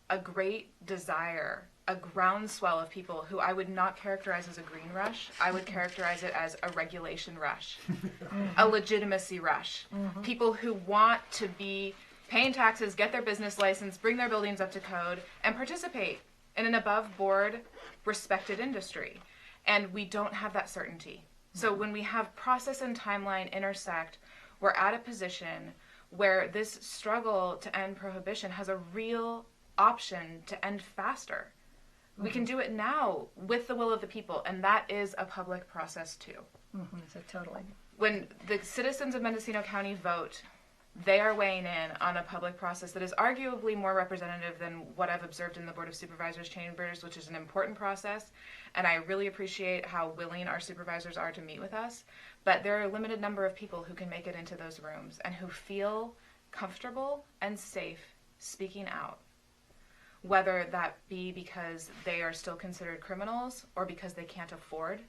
a great desire, a groundswell of people who I would not characterize as a green rush. I would characterize it as a regulation rush, a legitimacy rush. People who want to be paying taxes, get their business license, bring their buildings up to code, and participate in an above-board, respected industry. And we don't have that certainty. So when we have process and timeline intersect, we're at a position where this struggle to end prohibition has a real option to end faster. We can do it now with the will of the people, and that is a public process too. So totally. When the citizens of Mendocino County vote They are weighing in on a public process that is arguably more representative than what I've observed in the Board of Supervisors chambers, which is an important process. And I really appreciate how willing our supervisors are to meet with us. But there are a limited number of people who can make it into those rooms and who feel comfortable and safe speaking out, whether that be because they are still considered criminals or because they can't afford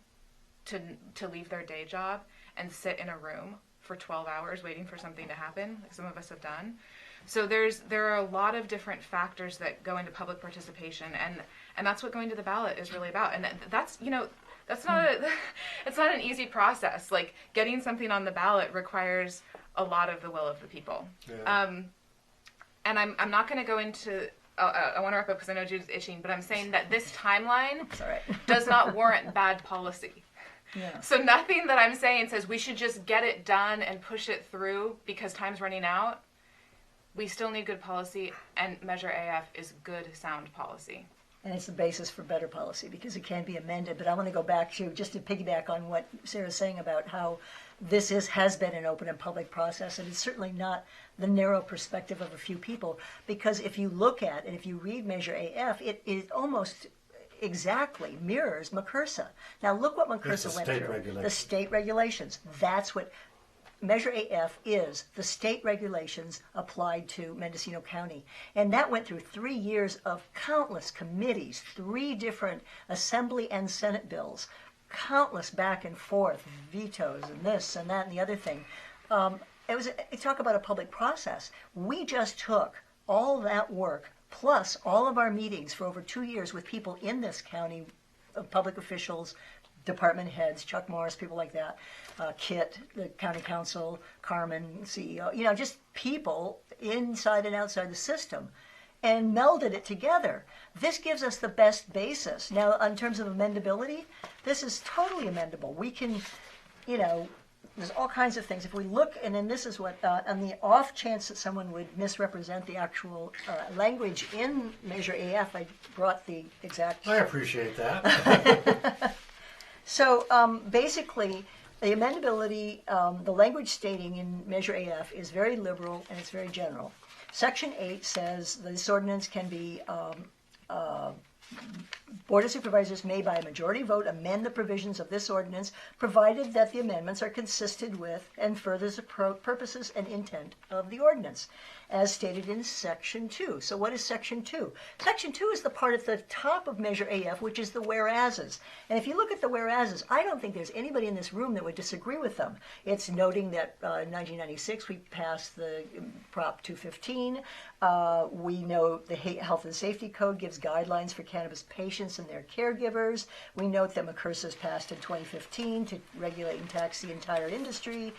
to leave their day job and sit in a room for 12 hours waiting for something to happen, like some of us have done. So there are a lot of different factors that go into public participation, and that's what going to the ballot is really about. And that's, you know, that's not it's not an easy process. Like, getting something on the ballot requires a lot of the will of the people. Yeah. And I'm not going to go into, I want to wrap up because I know Jude's itching, but I'm saying that this timeline does not warrant bad policy. Yeah. So nothing that I'm saying says we should just get it done and push it through because time's running out. We still need good policy, and Measure AF is good, sound policy. And it's the basis for better policy because it can be amended. But I want to go back to, just to piggyback on what Sarah's saying about how this has been an open and public process, and it's certainly not the narrow perspective of a few people, because if you look at and if you read Measure AF, it almost exactly mirrors McCursa. Now look what McCursa went through. The state regulations. That's what Measure AF is, the state regulations applied to Mendocino County. And that went through 3 years of countless committees, 3 different Assembly and Senate bills, countless back and forth, vetoes and this and that and the other thing. Talk about a public process. We just took all that work plus all of our meetings for over 2 years with people in this county, public officials, department heads, Chuck Morris, people like that, Kit, the county council, Carmen, CEO, you know, just people inside and outside the system, and melded it together. This gives us the best basis. Now, in terms of amendability, this is totally amendable. We can, you know, there's all kinds of things. If we look, and then this is what, on the off chance that someone would misrepresent the actual language in Measure AF, I brought the exact. I appreciate that. So basically, the amendability, the language stating in Measure AF is very liberal and it's very general. Section 8 says this ordinance can be, Board of Supervisors may by a majority vote amend the provisions of this ordinance, provided that the amendments are consistent with and furthers the purposes and intent of the ordinance, as stated in Section 2. So what is Section 2? Section 2 is the part at the top of Measure AF, which is the whereases. And if you look at the whereases, I don't think there's anybody in this room that would disagree with them. It's noting that in 1996 we passed the Prop 215. We know the Health and Safety Code gives guidelines for cannabis patients and their caregivers. We note that McCursa's passed in 2015 to regulate and tax the entire industry.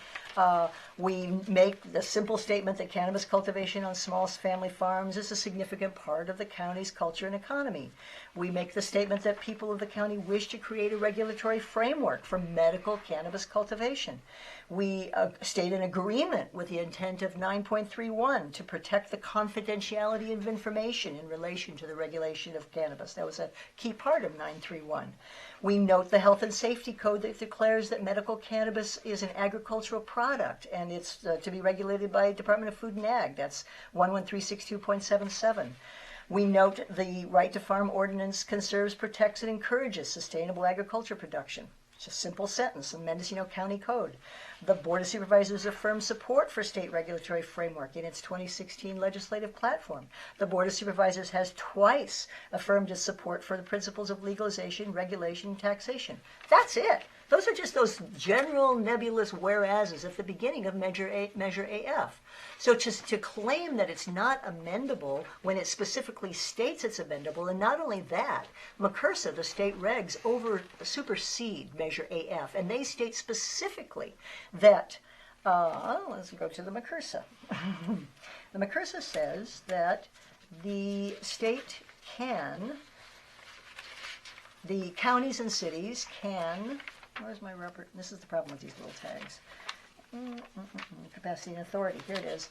We make the simple statement that cannabis cultivation on small family farms is a significant part of the county's culture and economy. We make the statement that people of the county wish to create a regulatory framework for medical cannabis cultivation. We state an agreement with the intent of 9.31 to protect the confidentiality of information in relation to the regulation of cannabis. That was a key part of 931. We note the Health and Safety Code that declares that medical cannabis is an agricultural product and it's to be regulated by Department of Food and Ag. That's 11362.77. We note the Right to Farm Ordinance conserves, protects, and encourages sustainable agriculture production. It's a simple sentence in Mendocino County Code. The Board of Supervisors affirms support for state regulatory framework in its 2016 legislative platform. The Board of Supervisors has twice affirmed its support for the principles of legalization, regulation, and taxation. That's it. Those are just those general nebulous whereases at the beginning of Measure AF. So just to claim that it's not amendable when it specifically states it's amendable, and not only that, McCursa, the state regs, supersede Measure AF, and they state specifically that, let's go to the McCursa. The McCursa says that the state can, the counties and cities can, where's my rubber? This is the problem with these little tags. Capacity and authority. Here it is.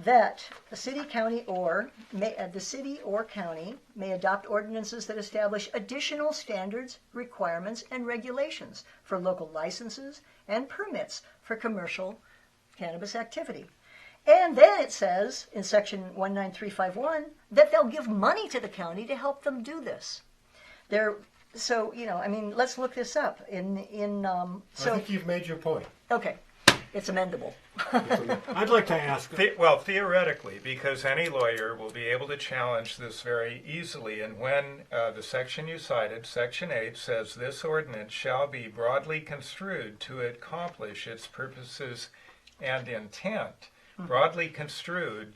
That the city, county, or the city or county may adopt ordinances that establish additional standards, requirements, and regulations for local licenses and permits for commercial cannabis activity. And then it says in section 19351 that they'll give money to the county to help them do this. So, I mean, let's look this up. I think you've made your point. Okay, it's amendable. I'd like to ask. Well, theoretically, because any lawyer will be able to challenge this very easily. And when the section you cited, Section 8, says this ordinance shall be broadly construed to accomplish its purposes and intent. Broadly construed,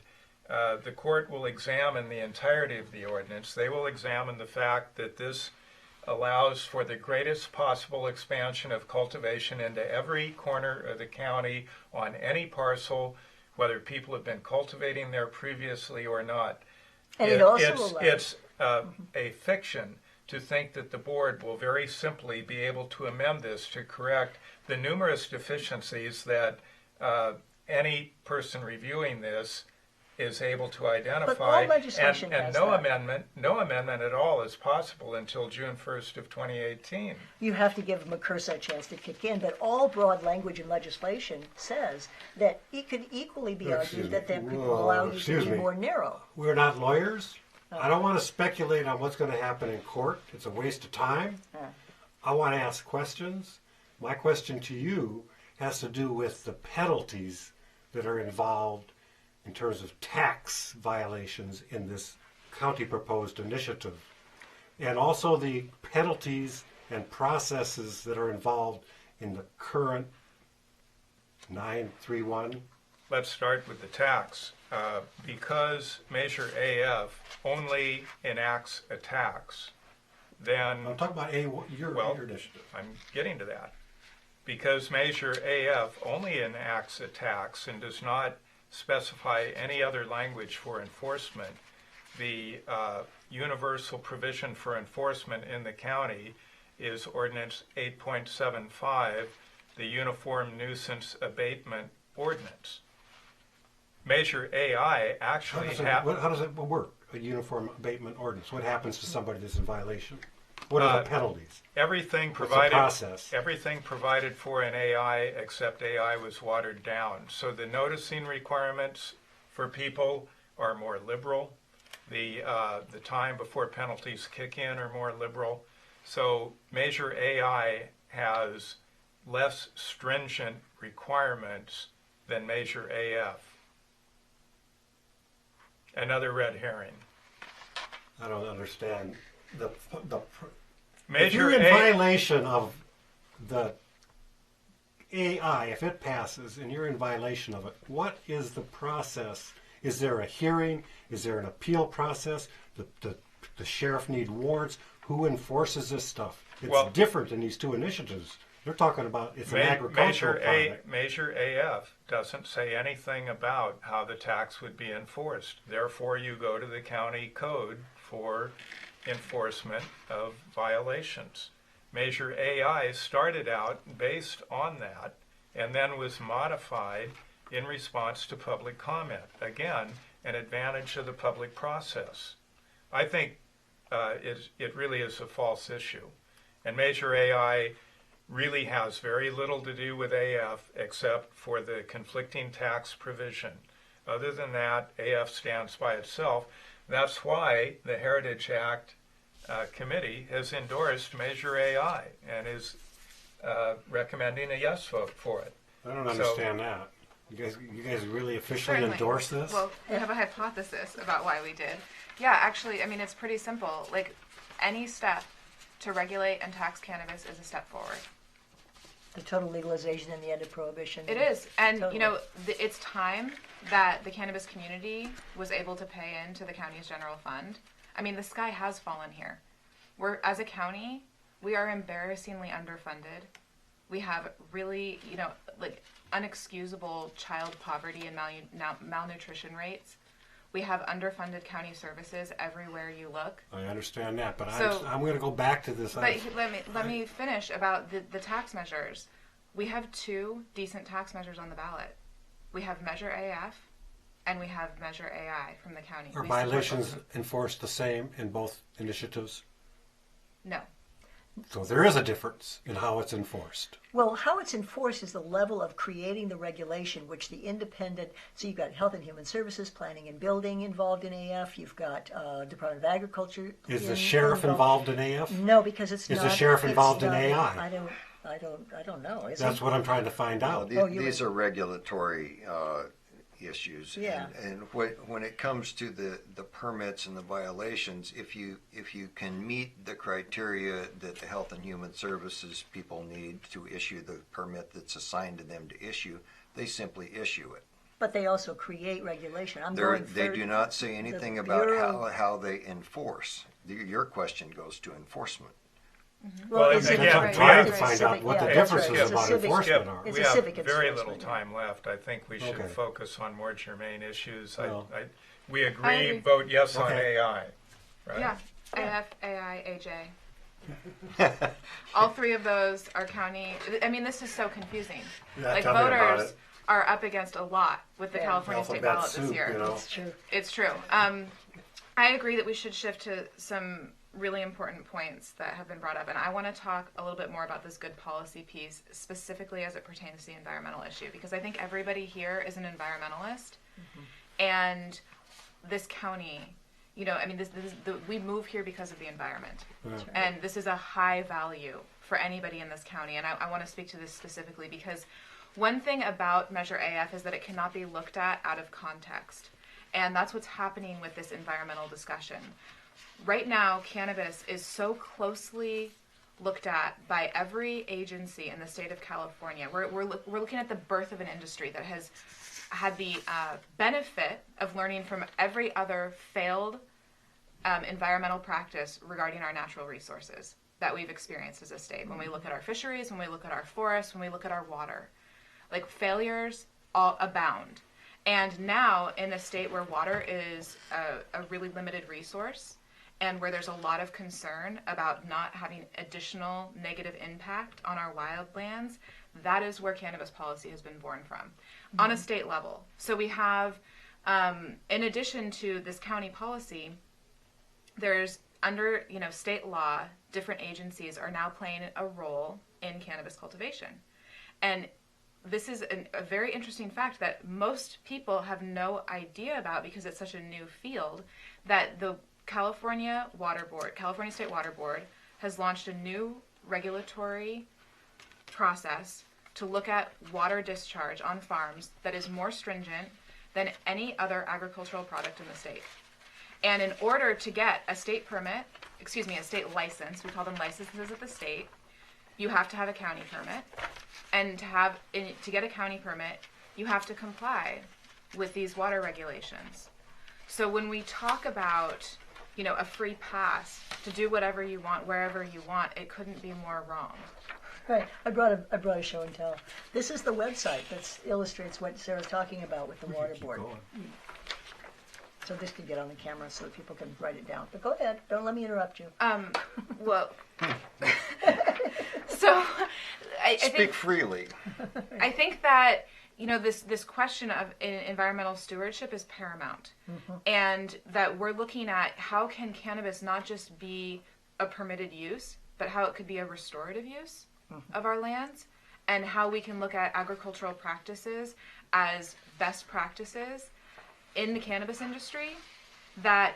the court will examine the entirety of the ordinance. They will examine the fact that this allows for the greatest possible expansion of cultivation into every corner of the county on any parcel, whether people have been cultivating there previously or not. And it also allows... It's a fiction to think that the board will very simply be able to amend this to correct the numerous deficiencies that any person reviewing this is able to identify. But all legislation and has no that. no amendment at all is possible until June 1st of 2018. You have to give McCursa a chance to kick in, but all broad language in legislation says that it could equally be argued that people allow you to be more narrow. We're not lawyers. I don't want to speculate on what's going to happen in court. It's a waste of time. I want to ask questions. My question to you has to do with the penalties that are involved in terms of tax violations in this county proposed initiative, and also the penalties and processes that are involved in the current 931. Let's start with the tax. Because Measure AF only enacts a tax, then... I'm talking about your initiative. I'm getting to that. Because Measure AF only enacts a tax and does not specify any other language for enforcement, the universal provision for enforcement in the county is Ordinance 8.75, the Uniform Nuisance Abatement Ordinance. Measure AI actually how does it work, a uniform abatement ordinance? What happens to somebody that's in violation? What are the penalties? Everything What's the process? Everything provided for in AI except AI was watered down. So the noticing requirements for people are more liberal. The time before penalties kick in are more liberal. So Measure AI has less stringent requirements than Measure AF. Another red herring. I don't understand the Measure if you're in violation of the AI, if it passes and you're in violation of it, what is the process? Is there a hearing? Is there an appeal process? The sheriff need warrants? Who enforces this stuff? It's different in these two initiatives. They're talking about it's an agricultural product. Measure AF doesn't say anything about how the tax would be enforced. Therefore, you go to the county code for enforcement of violations. Measure AI started out based on that and then was modified in response to public comment. Again, an advantage of the public process. I think it really is a false issue. And Measure AI really has very little to do with AF except for the conflicting tax provision. Other than that, AF stands by itself. That's why the Heritage Act Committee has endorsed Measure AI and is recommending a yes vote for it. I don't understand that. You guys really officially Certainly. endorse this? Well, we have a hypothesis about why we did. Yeah, actually, I mean, it's pretty simple. Like, any step to regulate and tax cannabis is a step forward. The total legalization and the end of prohibition. It is. And, Totally. you know, it's time that the cannabis community was able to pay into the county's general fund. I mean, the sky has fallen here. As a county, we are embarrassingly underfunded. We have really, like, unexcusable child poverty and malnutrition rates. We have underfunded county services everywhere you look. I understand that, but So- I'm going to go back to this. But let me finish about the tax measures. We have two decent tax measures on the ballot. We have Measure AF and we have Measure AI from the county. Are We support violations both. enforced the same in both initiatives? No. So there is a difference in how it's enforced. Well, how it's enforced is the level of creating the regulation, which the independent, so you've got Health and Human Services, Planning and Building involved in AF, you've got Department of Agriculture. Is the sheriff involved in AF? No, because it's Is not. the sheriff it's involved in not- AI? I don't know. Is That's it? what I'm trying to find out. These are regulatory issues. Yeah. And when it comes to the permits and the violations, if you can meet the criteria that the Health and Human Services people need to issue the permit that's assigned to them to issue, they simply issue it. But they also create regulation. They do not say anything about how they enforce. Your question goes to enforcement. Well, it's again, That's what I'm we trying have- to find out what the that's right. differences It's a about civic- enforcement Skip, are. It's we a have civic very little enforcement, time left. I think we should Okay. focus on more germane issues. Well. We I agree, agree. vote yes on Okay. AI, right? Yeah, AF, AI, AJ. All three of those are county. I mean, this is so confusing. Yeah, Like tell me about voters it. are up against a lot with the Yeah. California state Alphabet ballot this soup, year. you know. It's true. It's true. I agree that we should shift to some really important points that have been brought up, and I want to talk a little bit more about this good policy piece, specifically as it pertains to the environmental issue, because I think everybody here is an environmentalist, and this county, you know, I mean, we move here because of the environment, and this is a high value for anybody in this county, and I want to speak to this specifically because one thing about Measure AF is that it cannot be looked at out of context. And that's what's happening with this environmental discussion. Right now, cannabis is so closely looked at by every agency in the state of California. We're looking at the birth of an industry that has had the benefit of learning from every other failed environmental practice regarding our natural resources that we've experienced as a state. When we look at our fisheries, when we look at our forests, when we look at our water, like failures all abound. And now in a state where water is a really limited resource and where there's a lot of concern about not having additional negative impact on our wildlands, that is where cannabis policy has been born from on a state level. So we have, in addition to this county policy, there's under state law, different agencies are now playing a role in cannabis cultivation. And this is a very interesting fact that most people have no idea about because it's such a new field, that the California State Water Board has launched a new regulatory process to look at water discharge on farms that is more stringent than any other agricultural product in the state. And in order to get a state license, we call them licenses at the state, you have to have a county permit. And to get a county permit, you have to comply with these water regulations. So when we talk about, a free pass to do whatever you want, wherever you want, it couldn't be more wrong. Right. I brought a show and tell. This is the website that illustrates what Sarah's talking about with the water board. So this could get on the camera so that people can write it down. But go ahead. Don't let me interrupt you. Well, so I Speak think freely. I think that this question of environmental stewardship is paramount, and that we're looking at how can cannabis not just be a permitted use, but how it could be a restorative use of our lands, and how we can look at agricultural practices as best practices in the cannabis industry that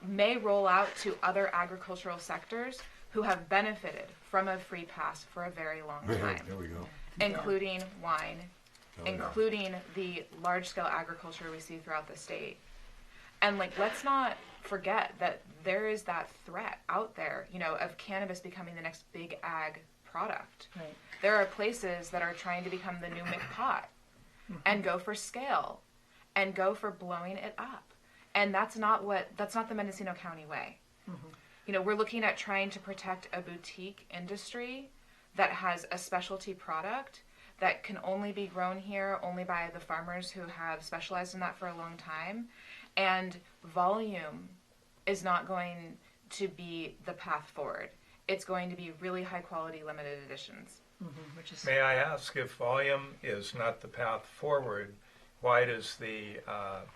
may roll out to other agricultural sectors who have benefited from a free pass for a very long time, There we go. including wine, Oh, yeah. including the large-scale agriculture we see throughout the state. And let's not forget that there is that threat out there, of cannabis becoming the next big ag product. Right. There are places that are trying to become the new McPot and go for scale and go for blowing it up. And that's not the Mendocino County way. We're looking at trying to protect a boutique industry that has a specialty product that can only be grown here only by the farmers who have specialized in that for a long time. And volume is not going to be the path forward. It's going to be really high quality limited editions. Which is May I ask, if volume is not the path forward, why does the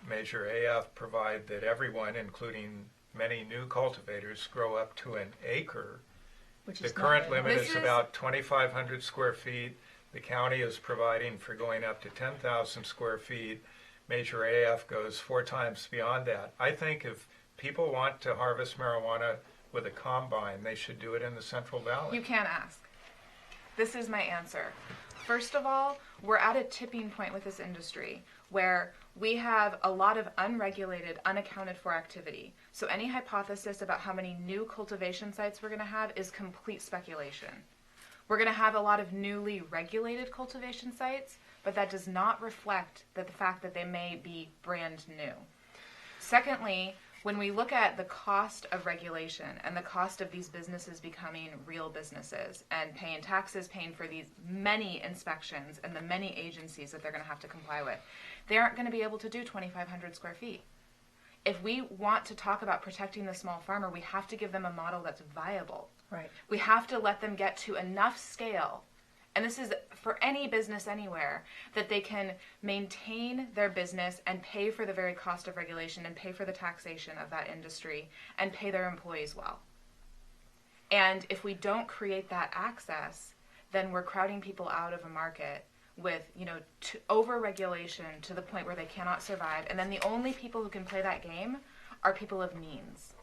Measure AF provide that everyone, including many new cultivators, grow up to an acre which The is current not very limit This is is- about 2,500 square feet. The county is providing for going up to 10,000 square feet. Measure AF goes 4 times beyond that. I think if people want to harvest marijuana with a combine, they should do it in the Central Valley. You can ask. This is my answer. First of all, we're at a tipping point with this industry where we have a lot of unregulated, unaccounted for activity. So any hypothesis about how many new cultivation sites we're going to have is complete speculation. We're going to have a lot of newly regulated cultivation sites, but that does not reflect the fact that they may be brand new. Secondly, when we look at the cost of regulation and the cost of these businesses becoming real businesses and paying taxes, paying for these many inspections and the many agencies that they're going to have to comply with, they aren't going to be able to do 2,500 square feet. If we want to talk about protecting the small farmer, we have to give them a model that's viable. right. We have to let them get to enough scale, and this is for any business anywhere, that they can maintain their business and pay for the very cost of regulation and pay for the taxation of that industry and pay their employees well. And if we don't create that access, then we're crowding people out of a market with, over-regulation to the point where they cannot survive. And then the only people who can play that game are people of means.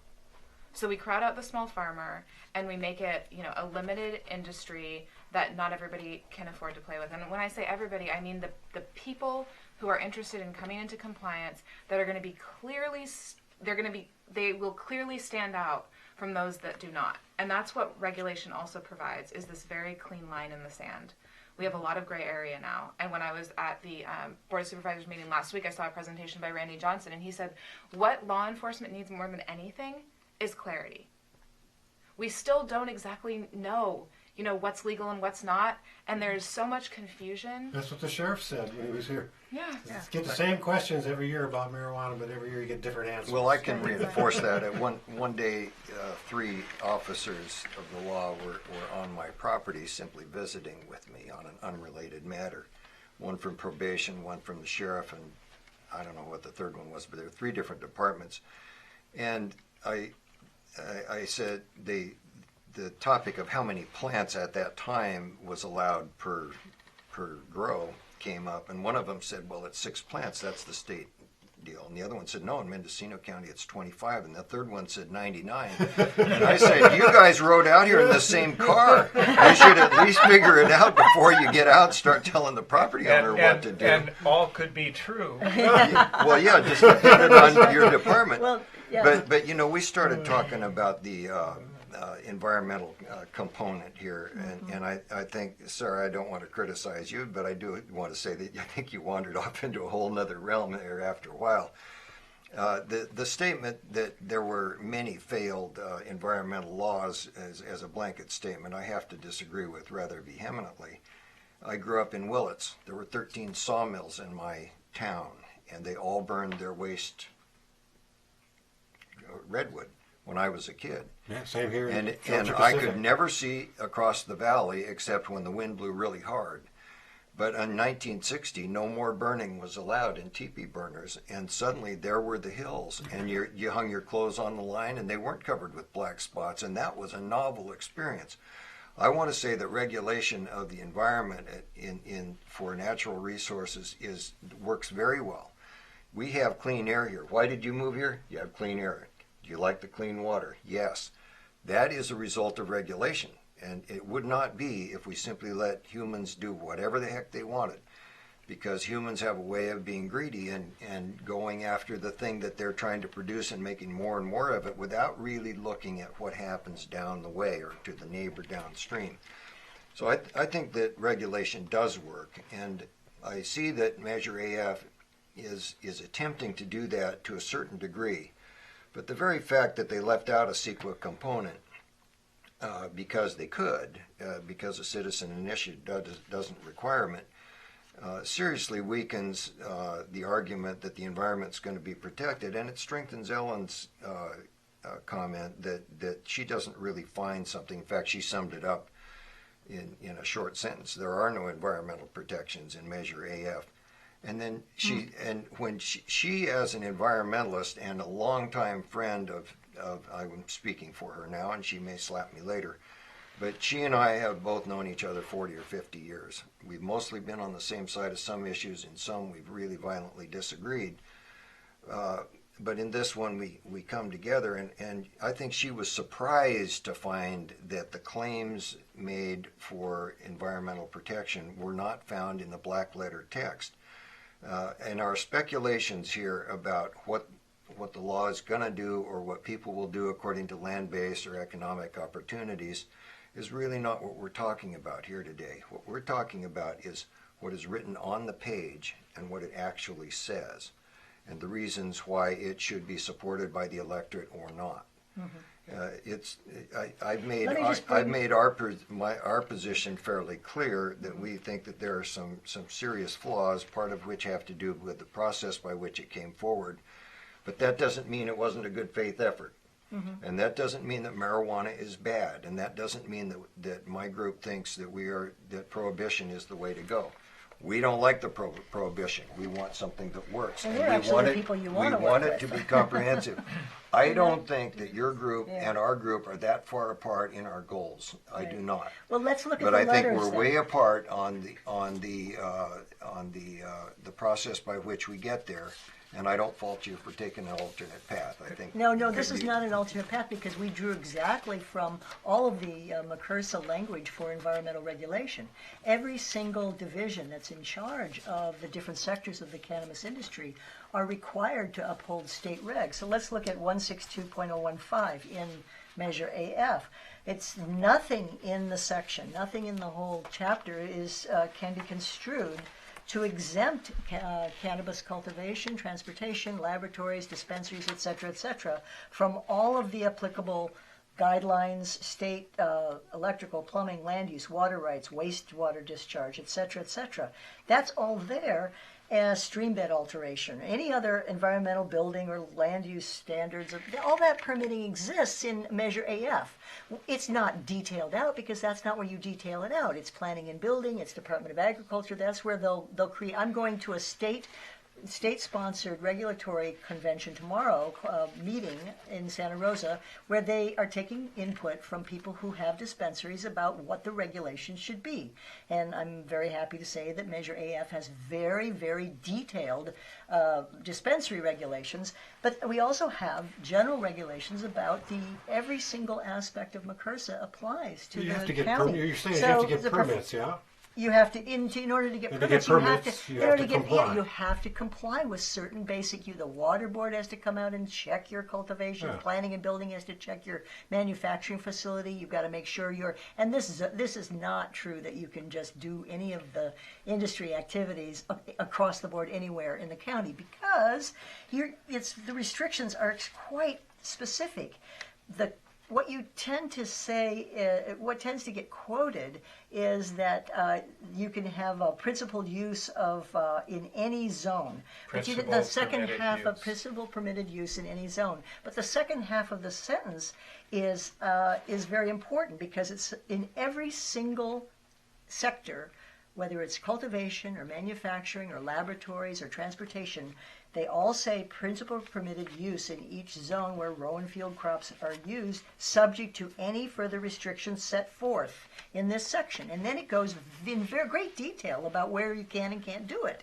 So we crowd out the small farmer and we make it, a limited industry that not everybody can afford to play with. And when I say everybody, I mean the people who are interested in coming into compliance that are going to be they will clearly stand out from those that do not. And that's what regulation also provides, is this very clean line in the sand. We have a lot of gray area now. And when I was at the Board of Supervisors meeting last week, I saw a presentation by Randy Johnson, and he said, what law enforcement needs more than anything is clarity. We still don't exactly know, what's legal and what's not, and there's so much confusion. That's what the sheriff said when he was here. Yeah. Get the same questions every year about marijuana, but every year you get different answers. Well, I can reinforce that. At one day, 3 officers of the law were on my property simply visiting with me on an unrelated matter. One from probation, one from the sheriff, and I don't know what the third one was, but there were 3 different departments. And I said the topic of how many plants at that time was allowed per grow came up, and one of them said, well, it's 6 plants, that's the state deal. And the other one said, no, in Mendocino County it's 25, and the third one said 99. And I said, you guys rode out here in the same car. You should at least figure it out before you get out and start telling the property owner what to do. And all could be true. Well, yeah, just depending on your department. Well, yeah. But we started talking about the environmental component here, and I think, Sarah, I don't want to criticize you, but I do want to say that I think you wandered off into a whole nother realm there after a while. The statement that there were many failed environmental laws as a blanket statement, I have to disagree with rather vehemently. I grew up in Willits. There were 13 sawmills in my town, and they all burned their waste redwood when I was a kid. Yeah, same here. And in Georgia I Pacific. could never see across the valley except when the wind blew really hard. But in 1960, no more burning was allowed in teepee burners, and suddenly there were the hills, and you hung your clothes on the line, and they weren't covered with black spots, and that was a novel experience. I want to say that regulation of the environment for natural resources works very well. We have clean air here. Why did you move here? You have clean air. Do you like the clean water? Yes. That is a result of regulation. And it would not be if we simply let humans do whatever the heck they wanted. Because humans have a way of being greedy and going after the thing that they're trying to produce and making more and more of it without really looking at what happens down the way or to the neighbor downstream. So I think that regulation does work. And I see that Measure AF is attempting to do that to a certain degree. But the very fact that they left out a CEQA component because they could, because a citizen initiative doesn't require it, seriously weakens the argument that the environment's going to be protected, and it strengthens Ellen's comment that she doesn't really find something. In fact, she summed it up in a short sentence. There are no environmental protections in Measure AF. And then when she as an environmentalist and a longtime friend of I'm speaking for her now, and she may slap me later, But she and I have both known each other 40 or 50 years. We've mostly been on the same side of some issues, and some we've really violently disagreed. But in this one, we come together, and I think she was surprised to find that the claims made for environmental protection were not found in the black letter text. And our speculations here about what the law is going to do or what people will do according to land-based or economic opportunities is really not what we're talking about here today. What we're talking about is what is written on the page and what it actually says, and the reasons why it should be supported by the electorate or not. I've made our position fairly clear that we think that there are some serious flaws, part of which have to do with the process by which it came forward. But that doesn't mean it wasn't a good faith effort. And that doesn't mean that marijuana is bad, and that doesn't mean that my group thinks that prohibition is the way to go. We don't like the prohibition. We want something that works, And and we're we actually want the it. people you We wanna want work it to with. be comprehensive. I don't think that your group Yeah. and our group are that far apart in our goals. I do not. Well, let's look at But the I think letters we're then. way apart on the process by which we get there. And I don't fault you for taking an alternate path. I think No, this is not an alternate path because we drew exactly from all of the McCursa language for environmental regulation. Every single division that's in charge of the different sectors of the cannabis industry are required to uphold state regs. So let's look at 162.015 in Measure AF. It's nothing in the section, nothing in the whole chapter can be construed to exempt cannabis cultivation, transportation, laboratories, dispensaries, etc., from all of the applicable guidelines, state electrical, plumbing, land use, water rights, wastewater discharge, etc. That's all there as streambed alteration. Any other environmental building or land use standards, all that permitting exists in Measure AF. It's not detailed out because that's not where you detail it out. It's planning and building, it's Department of Agriculture, that's where they'll create. I'm going to a state-sponsored regulatory convention tomorrow, meeting in Santa Rosa, where they are taking input from people who have dispensaries about what the regulations should be. And I'm very happy to say that Measure AF has very, very detailed dispensary regulations, but we also have general regulations about every single aspect of McCursa applies to You the have to get county. you're saying you have to get the permits, yeah? You have to, in order to get And to get permits, permits, you have to comply. you have to comply with certain basic. The water board has to come out and check your cultivation. Yeah. Planning and building has to check your manufacturing facility. You've got to make sure and this is not true that you can just do any of the industry activities across the board anywhere in the county because the restrictions are quite specific. What you tend to say, what tends to get quoted is that you can have a principled use of in any zone. The second Principal half permitted of use. principal permitted use in any zone. But the second half of the sentence is very important because it's in every single sector, whether it's cultivation or manufacturing or laboratories or transportation, they all say principal permitted use in each zone where row and field crops are used, subject to any further restrictions set forth in this section. And then it goes in very great detail about where you can and can't do it.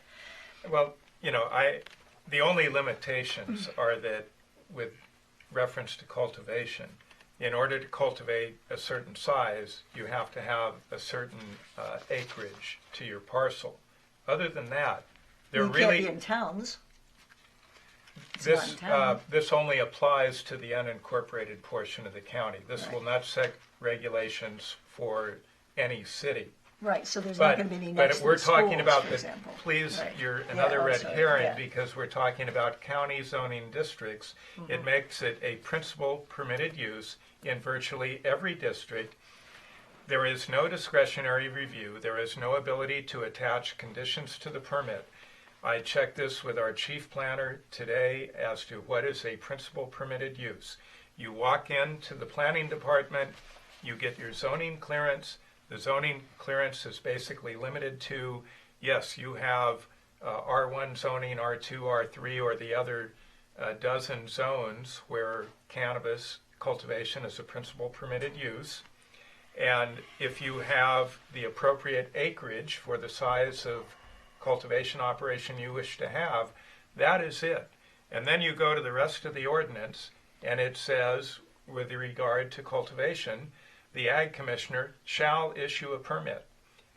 Well, the only limitations are that with reference to cultivation, in order to cultivate a certain size, you have to have a certain acreage to your parcel. Other than that, You can't be in towns. It's not in town. this only applies to the unincorporated portion of the county. This Right. will not set regulations for any city. Right, so there's not going to be any next But we're to talking schools, about for the, example. please, Right. you're Yeah, another I'm red sorry, herring yeah. because we're talking about county zoning districts. It makes it a principal permitted use in virtually every district. There is no discretionary review. There is no ability to attach conditions to the permit. I checked this with our chief planner today as to what is a principal permitted use. You walk into the planning department, you get your zoning clearance. The zoning clearance is basically limited to, yes, you have R1 zoning, R2, R3, or the other dozen zones where cannabis cultivation is a principal permitted use. And if you have the appropriate acreage for the size of cultivation operation you wish to have, that is it. And then you go to the rest of the ordinance, and it says, with regard to cultivation, the Ag Commissioner shall issue a permit.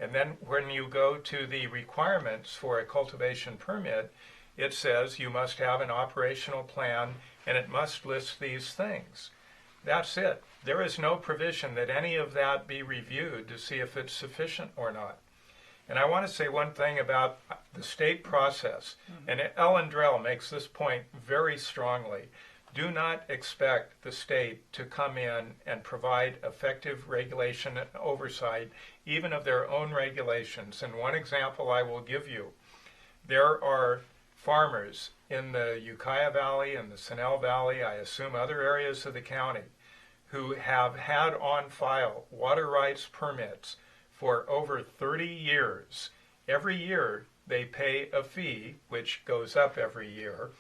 And then when you go to the requirements for a cultivation permit, it says you must have an operational plan and it must list these things. That's it. There is no provision that any of that be reviewed to see if it's sufficient or not. And I want to say one thing about the state process, and Ellen Drell makes this point very strongly. Do not expect the state to come in and provide effective regulation and oversight, even of their own regulations. And one example I will give you, there are farmers in the Ukiah Valley and the Sunel Valley, I assume other areas of the county, who have had on file water rights permits for over 30 years. Every year they pay a fee, which goes up every year.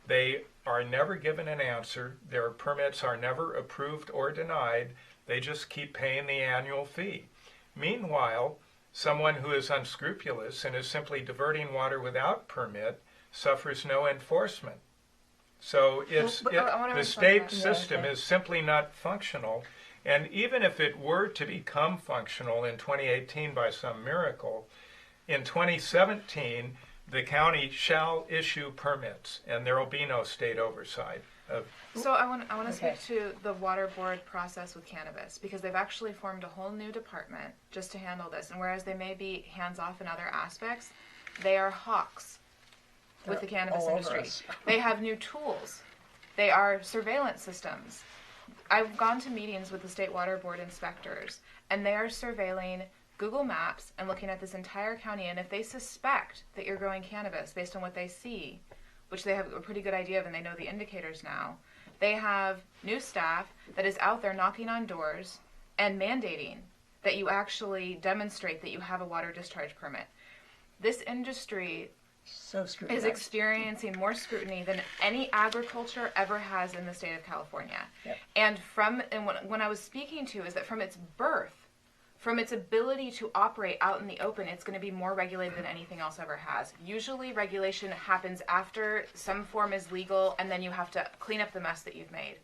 They are never given an answer. Their permits are never approved or denied. They just keep paying the annual fee. Meanwhile, someone who is unscrupulous and is simply diverting water without permit suffers no enforcement. So the state system is simply not functional. And even if it were to become functional in 2018 by some miracle, in 2017, the county shall issue permits, and there will be no state oversight. So I want to speak to the water board process with cannabis, because they've actually formed a whole new department just to handle this. And whereas they may be hands-off in other aspects, they are hawks with the cannabis industry. They have new tools. They are surveillance systems. I've gone to meetings with the state water board inspectors, and they are surveilling Google Maps and looking at this entire county. And if they suspect that you're growing cannabis based on what they see, which they have a pretty good idea of and they know the indicators now, they have new staff that is out there knocking on doors and mandating that you actually demonstrate that you have a water discharge permit. This industry is experiencing more scrutiny than any agriculture ever has in the state of California. Yep. And when I was speaking to is that from its birth, from its ability to operate out in the open, it's going to be more regulated than anything else ever has. Usually regulation happens after some form is legal, and then you have to clean up the mess that you've made.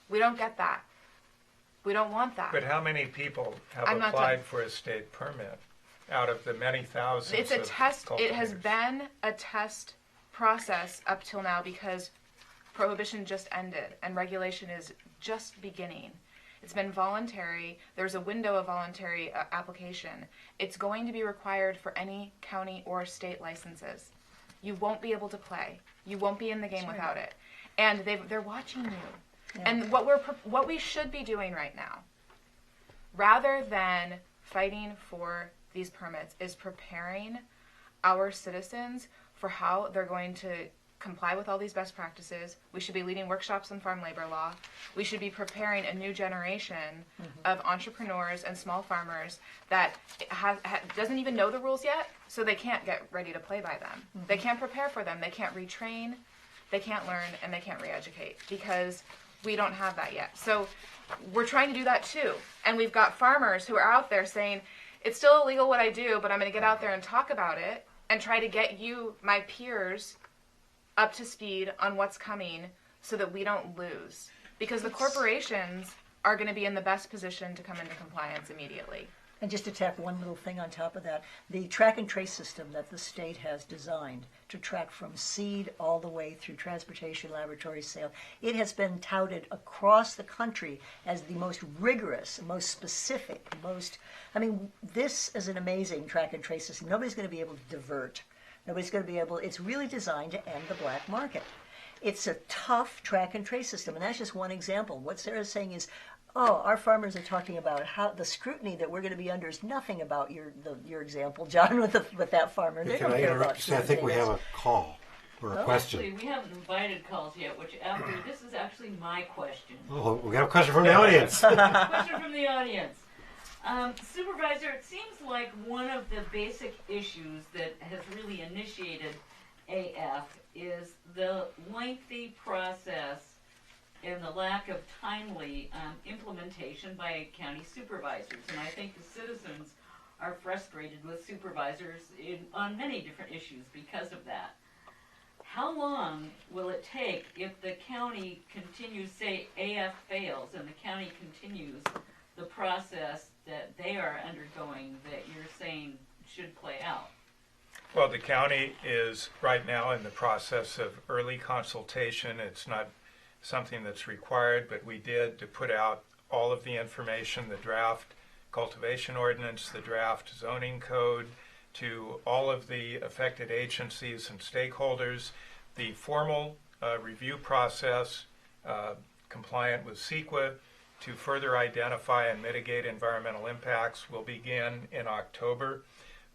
We don't get that. We don't want that. But how many people have applied for a state permit out of the many thousands? It's a test. It has cultivators? been a test process up till now because prohibition just ended and regulation is just beginning. It's been voluntary. There's a window of voluntary application. It's going to be required for any county or state licenses. You won't be able to play. You won't be in the game without it. And they're watching you. Yeah. And what we should be doing right now, rather than fighting for these permits, is preparing our citizens for how they're going to comply with all these best practices. We should be leading workshops on farm labor law. We should be preparing a new generation of entrepreneurs and small farmers that doesn't even know the rules yet, so they can't get ready to play by them. They can't prepare for them. They can't retrain, they can't learn, and they can't re-educate because we don't have that yet. So we're trying to do that too. And we've got farmers who are out there saying, it's still illegal what I do, but I'm going to get out there and talk about it and try to get you, my peers, up to speed on what's coming so that we don't lose. Because the corporations are going to be in the best position to come into compliance immediately. And just to tack one little thing on top of that, the track and trace system that the state has designed to track from seed all the way through transportation, laboratory sale, it has been touted across the country as the most rigorous, most specific, this is an amazing track and trace system. Nobody's going to be able to divert. Nobody's going to be able, it's really designed to end the black market. It's a tough track and trace system, and that's just one example. What Sarah's saying is, our farmers are talking about how the scrutiny that we're going to be under is nothing about your example, John, with that farmer. They Can don't I care interrupt? about I think we have a call or a question. Actually, we haven't invited calls yet, this is actually my question. Oh, we got a question from the audience. Question from the audience. Supervisor, it seems like one of the basic issues that has really initiated AF is the lengthy process and the lack of timely implementation by county supervisors. And I think the citizens are frustrated with supervisors on many different issues because of that. How long will it take if the county continues, say AF fails and the county continues the process that they are undergoing that you're saying should play out? Well, the county is right now in the process of early consultation. It's not something that's required, but we did to put out all of the information, the draft cultivation ordinance, the draft zoning code, to all of the affected agencies and stakeholders. The formal review process compliant with CEQA to further identify and mitigate environmental impacts will begin in October.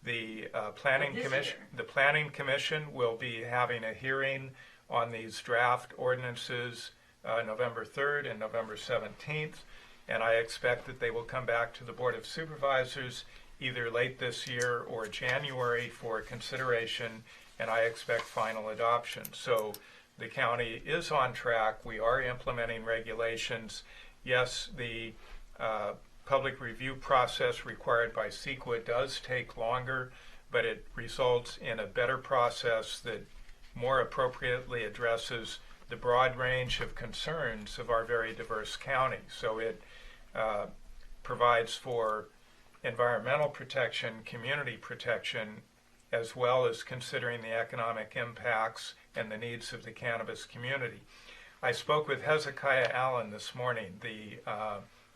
The Planning Commission will be having a hearing on these draft ordinances November 3rd and November 17th, and I expect that they will come back to the Board of Supervisors either late this year or January for consideration, and I expect final adoption. So the county is on track. We are implementing regulations. Yes, the public review process required by CEQA does take longer, but it results in a better process that more appropriately addresses the broad range of concerns of our very diverse county. So it provides for environmental protection, community protection, as well as considering the economic impacts and the needs of the cannabis community. I spoke with Hezekiah Allen this morning, the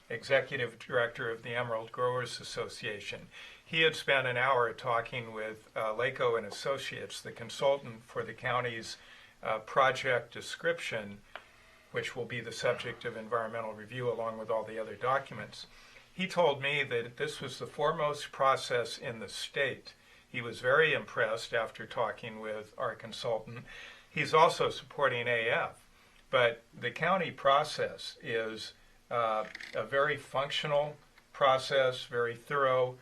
executive director of the Emerald Growers Association. He had spent an hour talking with Lako and Associates, the consultant for the county's project description, which will be the subject of environmental review along with all the other documents. He told me that this was the foremost process in the state. He was very impressed after talking with our consultant. He's also supporting AF, but the county process is a very functional process, very thorough,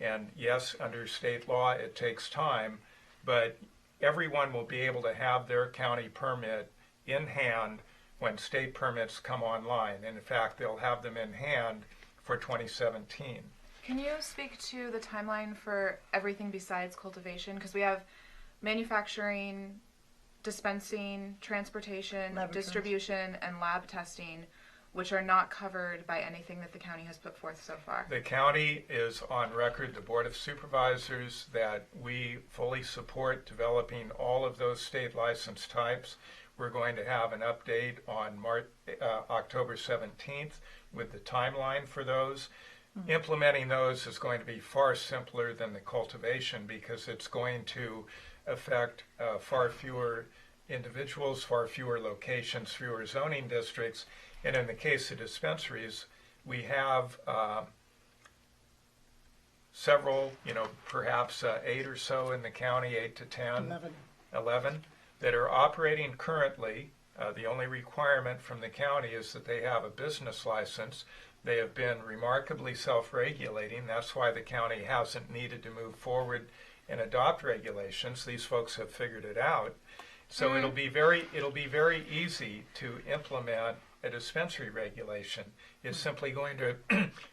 and yes, under state law it takes time, but everyone will be able to have their county permit in hand when state permits come online. And in fact, they'll have them in hand for 2017. Can you speak to the timeline for everything besides cultivation? Because we have manufacturing, dispensing, transportation, distribution, and lab testing, which are not covered by anything that the county has put forth so far. The county is on record, the Board of Supervisors, that we fully support developing all of those state license types. We're going to have an update on October 17th with the timeline for those. Implementing those is going to be far simpler than the cultivation because it's going to affect far fewer individuals, far fewer locations, fewer zoning districts. And in the case of dispensaries, we have several, perhaps 8 or so in the county, 8 to 10, 11 that are operating currently. The only requirement from the county is that they have a business license. They have been remarkably self-regulating. That's why the county hasn't needed to move forward and adopt regulations. These folks have figured it out. So it'll be very easy to implement a dispensary regulation. It's simply going to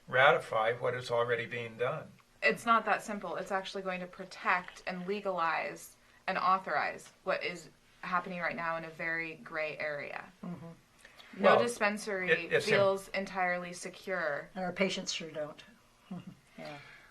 ratify what is already being done. It's not that simple. It's actually going to protect and legalize and authorize what is happening right now in a very gray area. No dispensary feels entirely secure. And our patients sure don't. Yeah.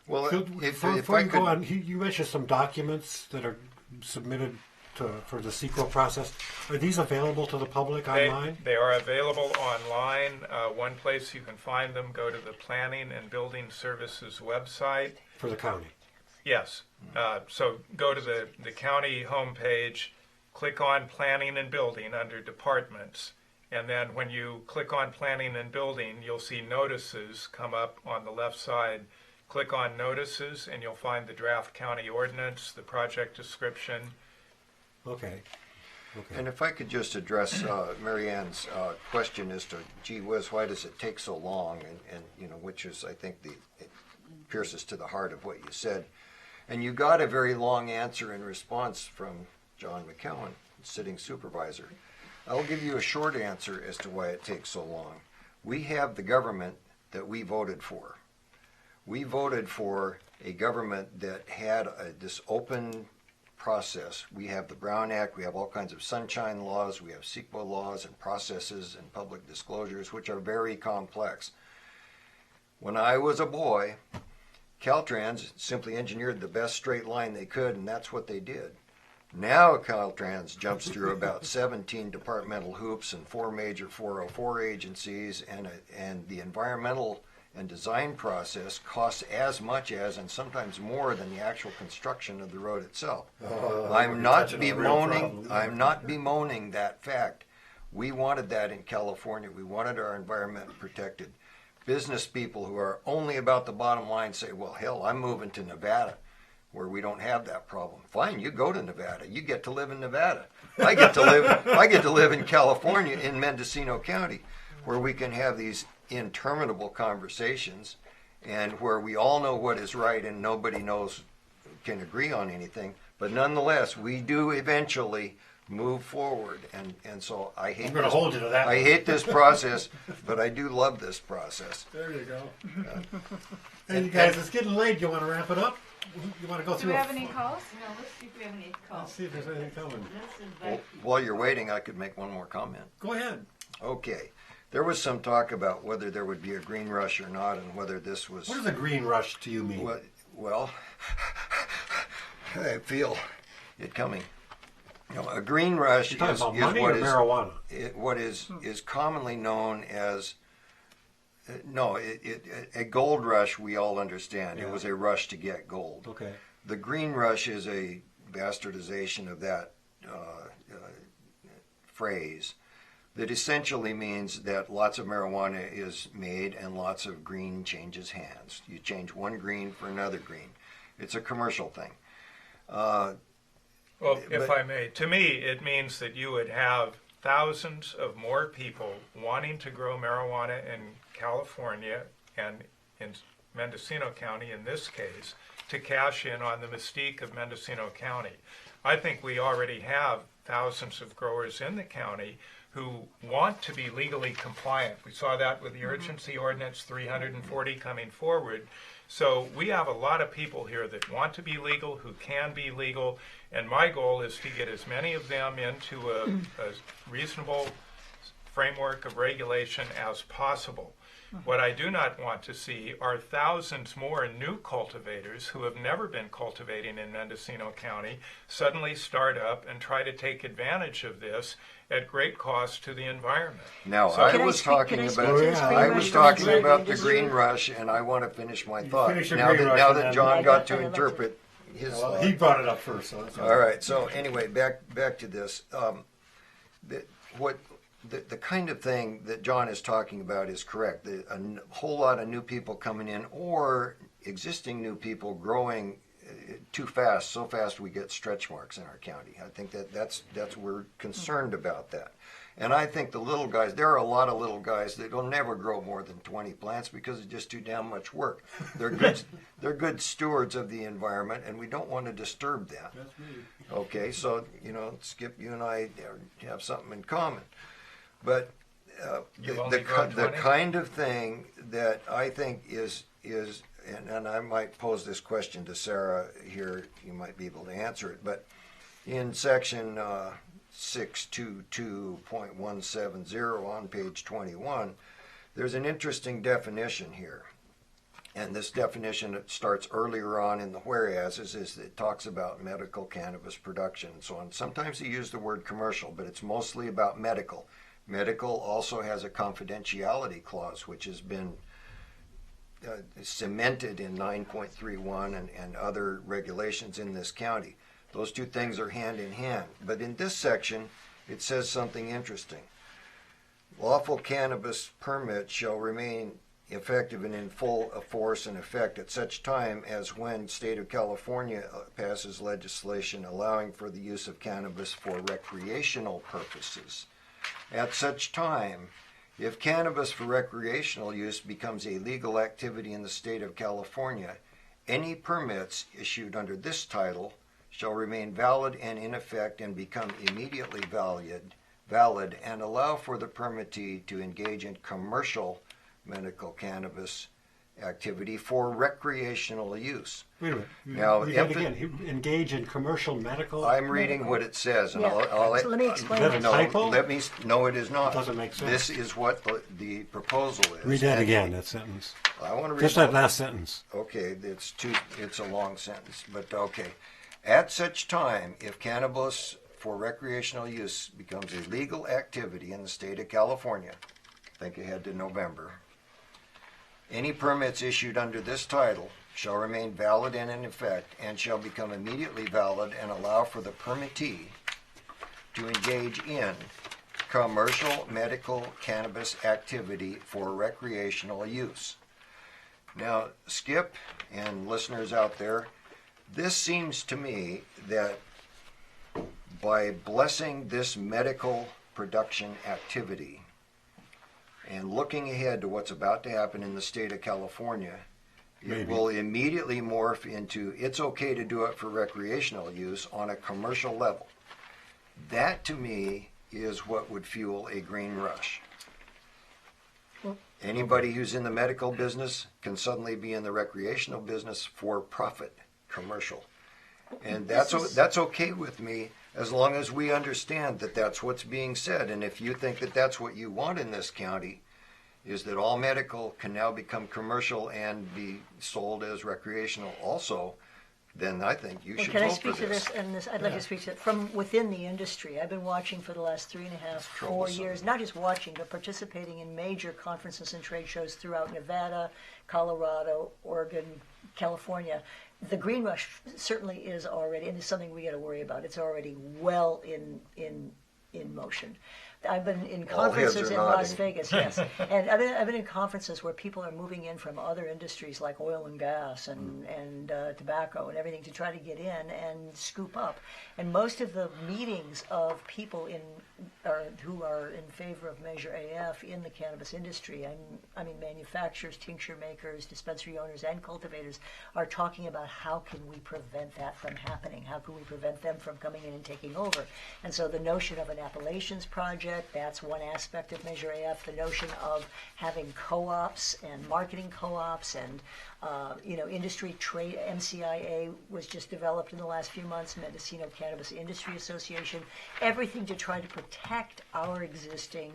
Well, So before you go on, you mentioned some documents that are submitted for the CEQA process. Are these available to the public online? They are available online. One place you can find them, go to the Planning and Building Services website. For the county? Yes. So go to the county homepage, click on Planning and Building under Departments, and then when you click on Planning and Building, you'll see notices come up on the left side. Click on Notices, and you'll find the draft county ordinance, the project description. Okay. And if I could just address Mary Ann's question as to, gee whiz, why does it take so long? And which is, I think, it pierces to the heart of what you said. And you got a very long answer in response from John McKellen, sitting supervisor. I'll give you a short answer as to why it takes so long. We have the government that we voted for. We voted for a government that had this open process. We have the Brown Act, we have all kinds of sunshine laws, we have CEQA laws and processes and public disclosures, which are very complex. When I was a boy, Caltrans simply engineered the best straight line they could, and that's what they did. Now Caltrans jumps through about 17 departmental hoops and 4 major 404 agencies, and the environmental and design process costs as much as, and sometimes more than, the actual construction of the road itself. I'm not bemoaning that fact. We wanted that in California. We wanted our environment protected. Business people who are only about the bottom line say, well, hell, I'm moving to Nevada, where we don't have that problem. Fine, you go to Nevada. You get to live in Nevada. I get to live in California, in Mendocino County, where we can have these interminable conversations, and where we all know what is right and nobody can agree on anything. But nonetheless, we do eventually move forward, and so I hate. I'm going to hold you to that. I hate this process, but I do love this process. There you go. Hey, you guys, it's getting late. You want to wrap it up? You want to go Do through? we have any calls? No, let's see if we have any calls. Let's see if there's anything coming. Let's Well, invite. while you're waiting, I could make one more comment. Go ahead. Okay. There was some talk about whether there would be a green rush or not, and whether this was. What does a green rush to you mean? Well, I feel it coming. A green rush You're talking is about money or marijuana? what is commonly known as a gold rush. We all understand it was a rush to get gold. Okay. The green rush is a bastardization of that phrase that essentially means that lots of marijuana is made and lots of green changes hands. You change one green for another green. It's a commercial thing. Well, if I may, to me, it means that you would have thousands of more people wanting to grow marijuana in California and in Mendocino County, in this case, to cash in on the mystique of Mendocino County. I think we already have thousands of growers in the county who want to be legally compliant. We saw that with the urgency ordinance, 340 coming forward. So we have a lot of people here that want to be legal, who can be legal, and my goal is to get as many of them into a reasonable framework of regulation as possible. What I do not want to see are thousands more new cultivators who have never been cultivating in Mendocino County suddenly start up and try to take advantage of this at great cost to the environment. Now, So- I Can was talking to about this green I rush was for talking the about the industry? green rush, and I want to finish my You thought. finish your Now green rush now and that then- John I got got to that. interpret his Well, thought. he brought it up first, so that's All right. So anyway, back to this. The kind of thing that John is talking about is correct. A whole lot of new people coming in, or existing new people growing too fast, so fast we get stretch marks in our county. I think that's we're concerned about that. And I think the little guys, there are a lot of little guys that will never grow more than 20 plants because it's just too damn much work. They're good stewards of the environment, and we don't want to disturb that. That's me. Okay, so Skip, you and I have something in common. But You've only grown the 20? kind of thing that I think is and I might pose this question to Sarah here, you might be able to answer it, but in section 622.170 on page 21, there's an interesting definition here. And this definition, it starts earlier on in the whereases, is it talks about medical cannabis production and so on. Sometimes they use the word commercial, but it's mostly about medical. Medical also has a confidentiality clause, which has been cemented in 9.31 and other regulations in this county. Those two things are hand in hand. But in this section, it says something interesting. Lawful cannabis permits shall remain effective and in full force and effect at such time as when State of California passes legislation allowing for the use of cannabis for recreational purposes. At such time, if cannabis for recreational use becomes a legal activity in the State of California, any permits issued under this title shall remain valid and in effect and become immediately valid and allow for the permittee to engage in commercial medical cannabis activity for recreational use. Wait a minute. Now, Read that again. Engage in commercial medical. I'm reading what it says, and Yeah. I'll So let me explain Is that a it. typo? No, it is not. It doesn't make sense. This is what the proposal is. Read that And again. That sentence. I want to read Just that last sentence. Okay, it's a long sentence, but okay. At such time, if cannabis for recreational use becomes a legal activity in the state of California, think ahead to November, any permits issued under this title shall remain valid and in effect and shall become immediately valid and allow for the permittee to engage in commercial medical cannabis activity for recreational use. Now, Skip and listeners out there, this seems to me that by blessing this medical production activity and looking ahead to what's about to happen in the state of California, it will immediately morph into it's okay to do it for recreational use on a commercial level. That to me is what would fuel a green rush. Anybody who's in the medical business can suddenly be in the recreational business for profit, commercial. And that's okay with me as long as we understand that that's what's being said. And if you think that that's what you want in this county, is that all medical can now become commercial and be sold as recreational also, then I think you should Can I vote speak for to this. this? And I'd like to speak to it from within the industry. I've been watching for the last 3.5, 4 troublesome. years, not just watching, but participating in major conferences and trade shows throughout Nevada, Colorado, Oregon, California. The green rush certainly is already, and it's something we got to worry about. It's already well in motion. I've been in All heads conferences are in Las nodding. Vegas, yes, and I've been in conferences where people are moving in from other industries like oil and gas and tobacco and everything to try to get in and scoop up. And most of the meetings of people who are in favor of Measure AF in the cannabis industry, I mean manufacturers, tincture makers, dispensary owners, and cultivators are talking about how can we prevent that from happening? How can we prevent them from coming in and taking over? And so the notion of an Appalachians project, that's one aspect of Measure AF. The notion of having co-ops and marketing co-ops and industry trade. MCIA was just developed in the last few months. Mendocino Cannabis Industry Association. Everything to try to protect our existing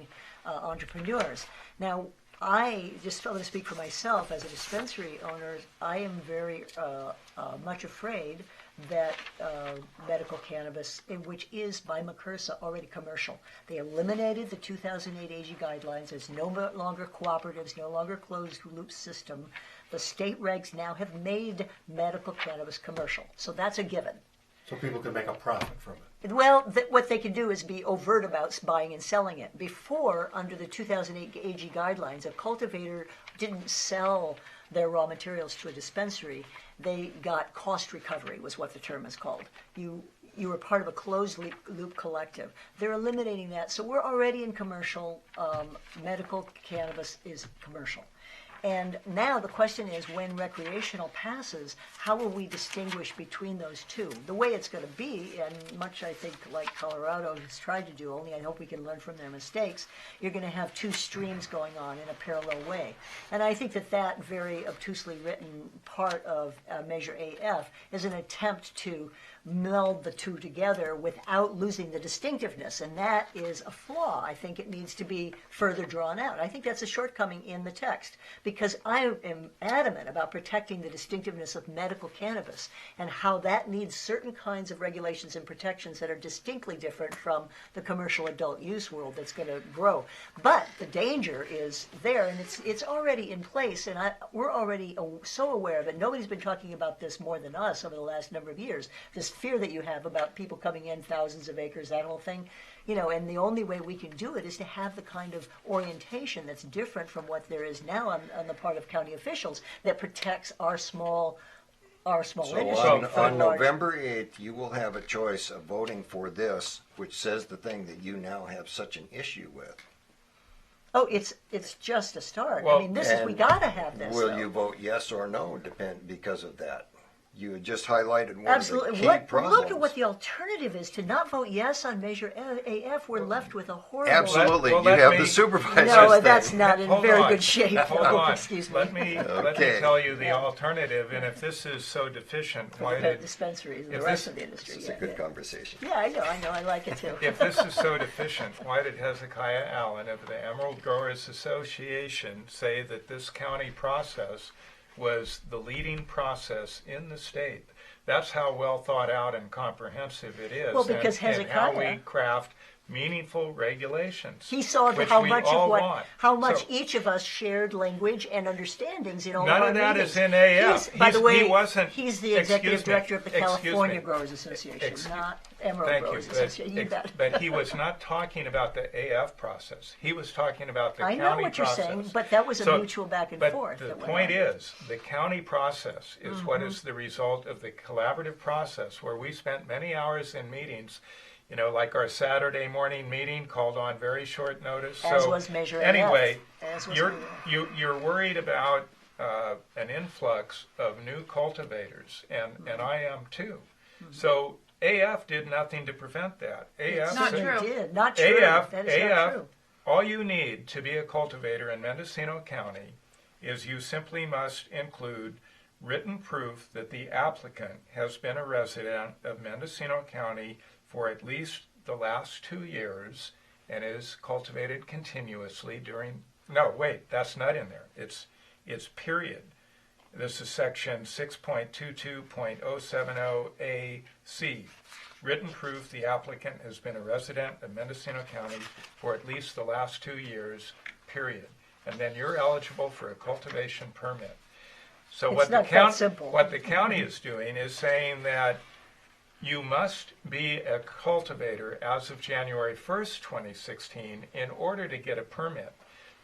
entrepreneurs. Now, I want to speak for myself as a dispensary owner. I am very much afraid that medical cannabis, which is by McCursa already commercial. They eliminated the 2008 AG guidelines. There's no longer cooperatives, no longer closed loop system. The state regs now have made medical cannabis commercial. So that's a given. So people can make a profit from it. Well, what they can do is be overt about buying and selling it. Before, under the 2008 AG guidelines, a cultivator didn't sell their raw materials to a dispensary. They got cost recovery, was what the term is called. You were part of a closed loop collective. They're eliminating that. So we're already in commercial. Medical cannabis is commercial. And now the question is, when recreational passes, how will we distinguish between those two? The way it's going to be, and much I think like Colorado has tried to do, only I hope we can learn from their mistakes, you're going to have two streams going on in a parallel way. And I think that very obtusely written part of Measure AF is an attempt to meld the two together without losing the distinctiveness, and that is a flaw. I think it needs to be further drawn out. I think that's a shortcoming in the text, because I am adamant about protecting the distinctiveness of medical cannabis and how that needs certain kinds of regulations and protections that are distinctly different from the commercial adult use world that's going to grow. But the danger is there, and it's already in place, and we're already so aware of it. Nobody's been talking about this more than us over the last number of years. This fear that you have about people coming in, thousands of acres, that whole thing, and the only way we can do it is to have the kind of orientation that's different from what there is now on the part of county officials that protects our small So industry. on November 8th, you will have a choice of voting for this, which says the thing that you now have such an issue with. Oh, it's just a start. Well, I mean, we got to have this. Will though. you vote yes or no because of that? You had just highlighted one Absolutely. of the key Look problems. at what the alternative is. To not vote yes on Measure AF, we're left with a horrible... Absolutely. Well, you let have me- the supervisors No, thing. that's not in Hold very on. good shape. Hold Oh, on. excuse me. Let me Okay. tell you the Yeah. alternative, and if this is so deficient, why The did dispensaries and the if rest this- of the industry. This is a good conversation. Yeah, I know, I like it too. if this is so deficient, why did Hezekiah Allen of the Emerald Growers Association say that this county process was the leading process in the state? That's how well thought out and comprehensive it is. Well, because and how Hezekiah- we craft meaningful regulations. He saw which how we much all of what, want. how much So, each of us shared language and understandings in all none of our of that meetings. is in AF. By the way, he wasn't. he's the executive excuse me, director of the excuse California me. Growers Association, Excuse- not Emerald Thank Growers you, Association. You bet. but he was not talking about the AF process. He was talking about the I county know what process. you're saying, but that was a So- mutual back and But forth. the that went point on. is, the county process is what is the result of the collaborative process where we spent many hours in meetings, like our Saturday morning meeting called on very short notice. As So was Measure anyway, AF. As was you're Measure you're worried about an influx of new cultivators, and I am too. So AF did nothing to prevent that. AF Not said- true. Did. Not true. AF, That is not true. all you need to be a cultivator in Mendocino County is you simply must include written proof that the applicant has been a resident of Mendocino County for at least the last 2 years and is cultivated continuously during, no, wait, that's not in there. It's period. This is section 6.22.070AC. Written proof the applicant has been a resident of Mendocino County for at least the last 2 years, period. And then you're eligible for a cultivation permit. So It's not that simple. what the county is doing is saying that you must be a cultivator as of January 1st, 2016 in order to get a permit.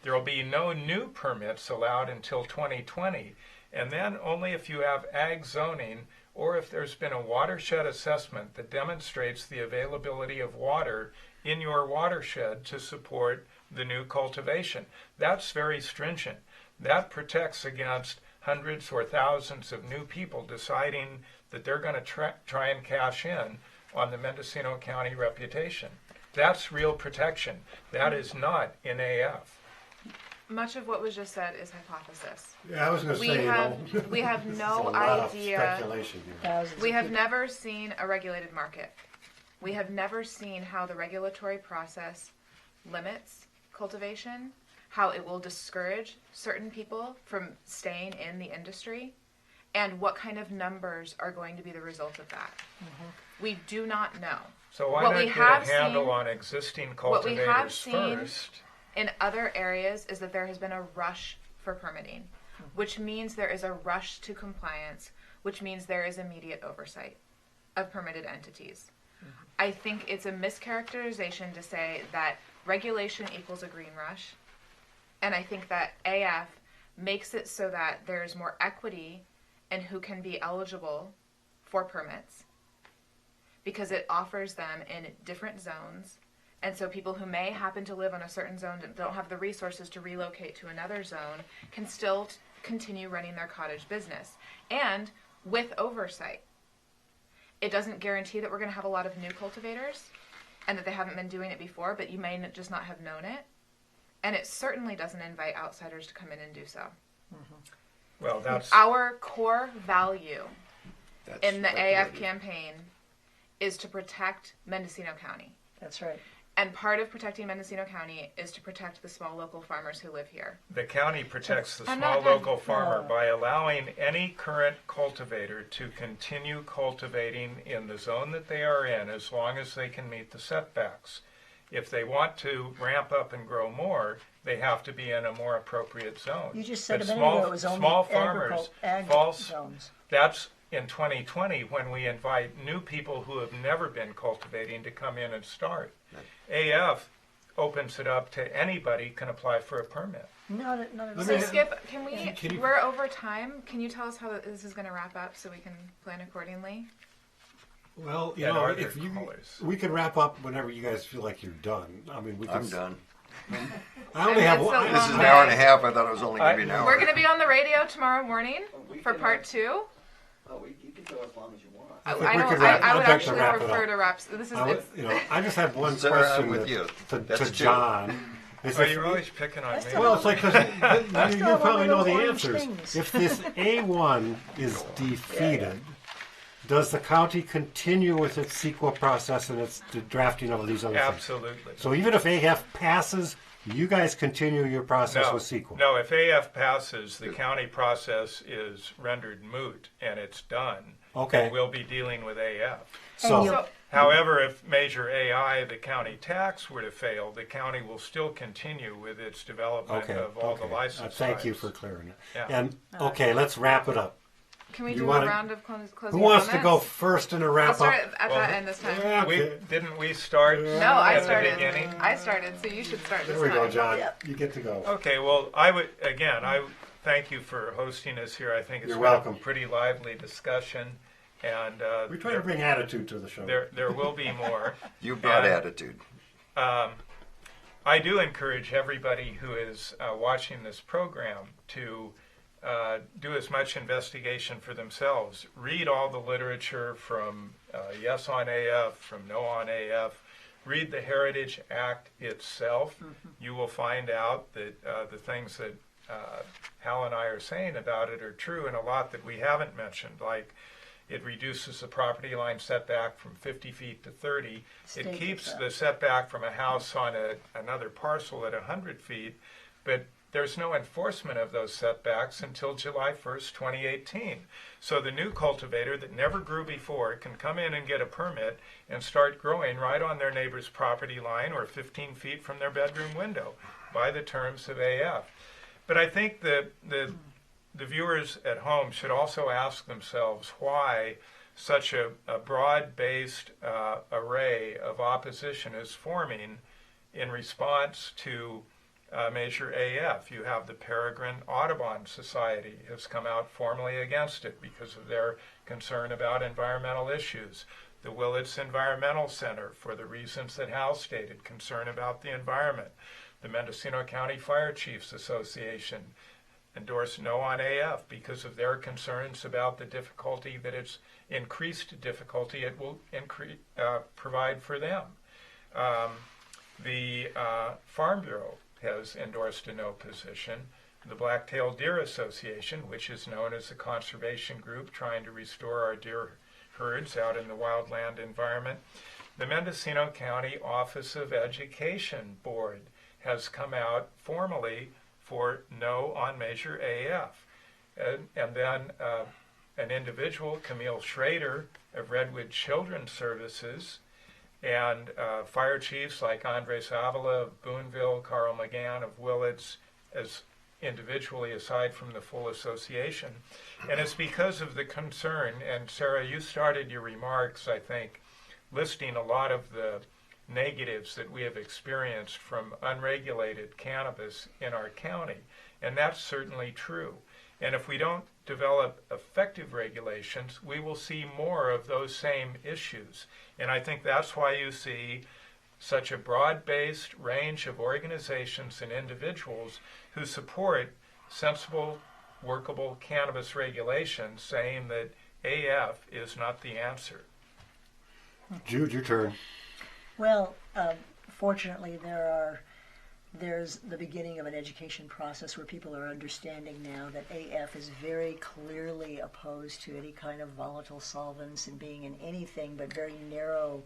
There will be no new permits allowed until 2020, and then only if you have ag zoning or if there's been a watershed assessment that demonstrates the availability of water in your watershed to support the new cultivation. That's very stringent. That protects against hundreds or thousands of new people deciding that they're going to try and cash in on the Mendocino County reputation. That's real protection. That is not in AF. Much of what was just said is hypothesis. Yeah, I was going to We say, have there's no a lot of idea. speculation here. Thousands We of have people. never seen a regulated market. We have never seen how the regulatory process limits cultivation, how it will discourage certain people from staying in the industry, and what kind of numbers are going to be the result of that. We do not know. So why What not we get a have handle seen- on existing what we have cultivators seen- first? In other areas is that there has been a rush for permitting, which means there is a rush to compliance, which means there is immediate oversight of permitted entities. I think it's a mischaracterization to say that regulation equals a green rush. And I think that AF makes it so that there's more equity in who can be eligible for permits because it offers them in different zones. And so people who may happen to live on a certain zone that don't have the resources to relocate to another zone can still continue running their cottage business. And with oversight. It doesn't guarantee that we're going to have a lot of new cultivators and that they haven't been doing it before, but you may just not have known it. And it certainly doesn't invite outsiders to come in and do so. Well, that's Our core value That's in the AF speculative. campaign is to protect Mendocino County. That's right. And part of protecting Mendocino County is to protect the small local farmers who live here. the county protects the I'm small not done. local farmer by allowing any current cultivator to continue cultivating in the zone that they are in as long as they can meet the setbacks. If they want to ramp up and grow more, they have to be in a more appropriate zone. You just said But a minute ago it was only small farmers, ag false. zones. That's in 2020 when we invite new people who have never been cultivating to come in and start. AF opens it up to anybody can apply for a permit. Not at Let So me- Skip, can we, Can you- we're over time. Can you tell us how this is going to wrap up so we can plan accordingly? Well, you And know, are there if you, callers? we could wrap up whenever you guys feel like you're done. I mean, we could. I'm done. I only have It's one. a This is long an hour and day. a half. I thought it was only going to be an hour. We're going to be on the radio tomorrow morning We for can, part 2. Oh, you can go as long as you want. I, think I we don't. could wrap- I I'd would like to actually wrap it prefer up. to wrap. This is. It's, I just have one Sarah, question I'm with you. to That's two. John. Is Oh, if- you're always picking on me. well, it's like 'cause you still have probably know all the the orange answers. things. If this A1 is defeated, does the county continue with its CEQA process and its drafting of these other things? Absolutely. So even if AF passes, you guys continue your process No, with CEQA? no, if AF passes, the county process is rendered moot and it's done. Okay. And we'll be dealing with AF. So, so However, if Measure AI, the county tax, were to fail, the county will still continue with its development okay. of all the okay. license Thank you types. for clearing it. Yeah. And, okay, let's wrap it up. can we You do wanna- a round of closing Who wants to comments? go first in a I'll wrap start up? at that end this time. Okay. Didn't we start No, I at started. the beginning? I started, so you should start this There we time. go, John. Yep. You get to go. Okay, well, I thank you for hosting us here. I think it's You're been welcome. a pretty lively discussion. And We try to bring attitude to the show. there will be more. You brought And, attitude. I do encourage everybody who is watching this program to do as much investigation for themselves. Read all the literature from Yes on AF, from No on AF. Read the Heritage Act itself. You will find out that the things that Hal and I are saying about it are true, and a lot that we haven't mentioned, like it reduces the property line setback from 50 feet to 30. State It keeps that. the setback from a house on another parcel at 100 feet, but there's no enforcement of those setbacks until July 1st, 2018. So the new cultivator that never grew before can come in and get a permit and start growing right on their neighbor's property line or 15 feet from their bedroom window by the terms of AF. But I think the viewers at home should also ask themselves why such a broad-based array of opposition is forming in response to Measure AF. You have the Peregrine Audubon Society has come out formally against it because of their concern about environmental issues. The Willits Environmental Center, for the reasons that Hal stated, concern about the environment. The Mendocino County Fire Chiefs Association endorsed No on AF because of their concerns about the difficulty that it's increased difficulty it will provide for them. The Farm Bureau has endorsed a no position. The Black-tailed Deer Association, which is known as a conservation group trying to restore our deer herds out in the wildland environment. The Mendocino County Office of Education Board has come out formally for no on Measure AF. And then an individual, Camille Schrader of Redwood Children's Services, and fire chiefs like Andres Avila of Boonville, Carl McGann of Willits, as individually aside from the full association. And it's because of the concern, and Sarah, you started your remarks, I think, listing a lot of the negatives that we have experienced from unregulated cannabis in our county, and that's certainly true. And if we don't develop effective regulations, we will see more of those same issues. And I think that's why you see such a broad-based range of organizations and individuals who support sensible, workable cannabis regulations, saying that AF is not the answer. Jude, your turn. Well, fortunately, there's the beginning of an education process where people are understanding now that AF is very clearly opposed to any kind of volatile solvents and being in anything but very narrow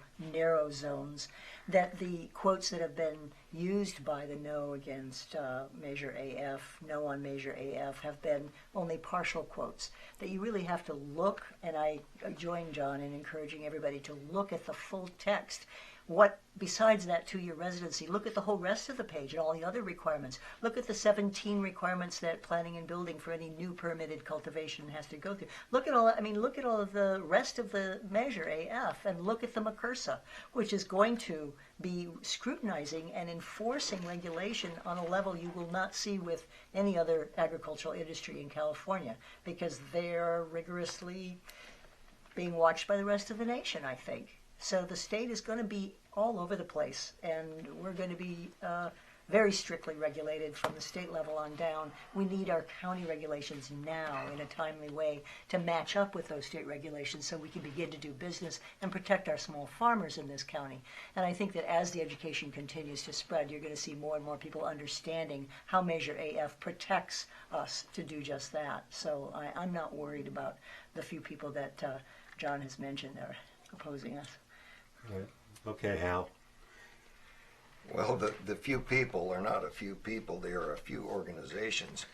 zones. That the quotes that have been used by the no against Measure AF, no on Measure AF, have been only partial quotes. That you really have to look, and I join John in encouraging everybody to look at the full text. What, besides that 2-year residency, look at the whole rest of the page and all the other requirements. Look at the 17 requirements that planning and building for any new permitted cultivation has to go through. Look at all of the rest of the Measure AF, and look at the MCRSA, which is going to be scrutinizing and enforcing regulation on a level you will not see with any other agricultural industry in California, because they're rigorously being watched by the rest of the nation, I think. So the state is going to be all over the place, and we're going to be very strictly regulated from the state level on down. We need our county regulations now in a timely way to match up with those state regulations so we can begin to do business and protect our small farmers in this county. And I think that as the education continues to spread, you're going to see more and more people understanding how Measure AF protects us to do just that. So I'm not worried about the few people that John has mentioned are opposing us. Right. Okay, Hal. Well, the few people are not a few people. They are a few organizations,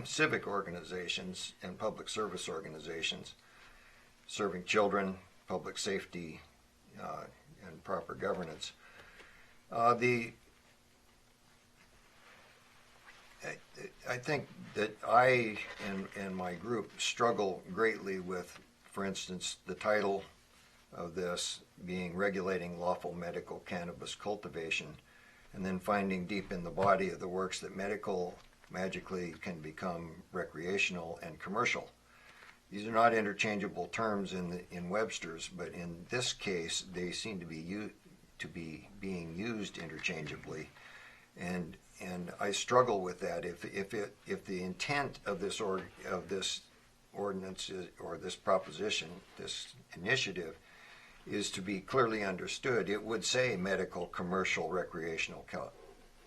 civic organizations and public service organizations serving children, public safety, and proper governance. I think that I and my group struggle greatly with, for instance, the title of this being Regulating Lawful Medical Cannabis Cultivation, and then finding deep in the body of the works that medical magically can become recreational and commercial. These are not interchangeable terms in Webster's, but in this case they seem to be being used interchangeably, and I struggle with that. If the intent of this ordinance or this proposition, this initiative, is to be clearly understood, it would say medical, commercial, recreational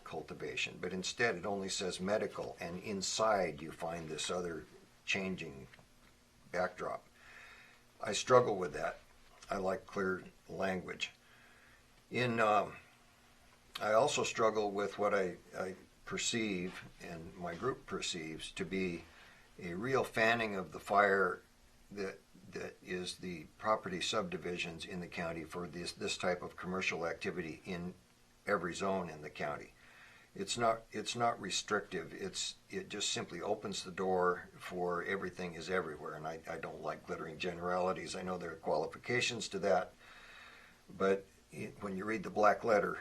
cultivation, but instead it only says medical, and inside you find this other changing backdrop. I struggle with that. I like clear language. I also struggle with what I perceive, and my group perceives, to be a real fanning of the fire that is the property subdivisions in the county for this type of commercial activity in every zone in the county. It's not restrictive. It just simply opens the door for everything is everywhere, and I don't like glittering generalities. I know there are qualifications to that, but when you read the black letter,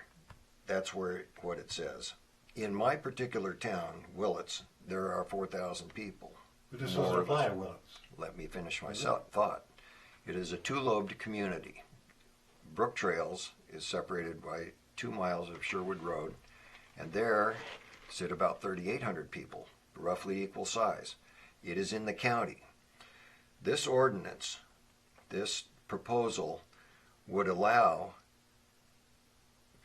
that's what it says. In my particular town, Willits, there are 4,000 people. But this doesn't apply at Willits. Let me finish my thought. It is a two-lobed community. Brook Trails is separated by 2 miles of Sherwood Road, and there sit about 3,800 people, roughly equal size. It is in the county. This ordinance, this proposal, would allow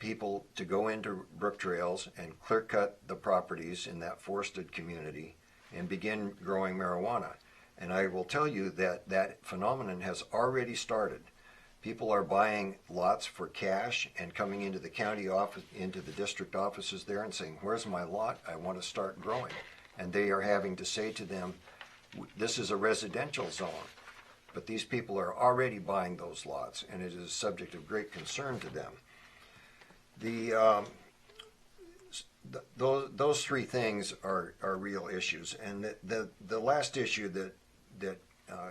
people to go into Brook Trails and clear-cut the properties in that forested community and begin growing marijuana. And I will tell you that that phenomenon has already started. People are buying lots for cash and coming into the county office, into the district offices there and saying, "Where's my lot? I want to start growing." And they are having to say to them, "This is a residential zone." But these people are already buying those lots, and it is a subject of great concern to them. Those three things are real issues, and the last issue that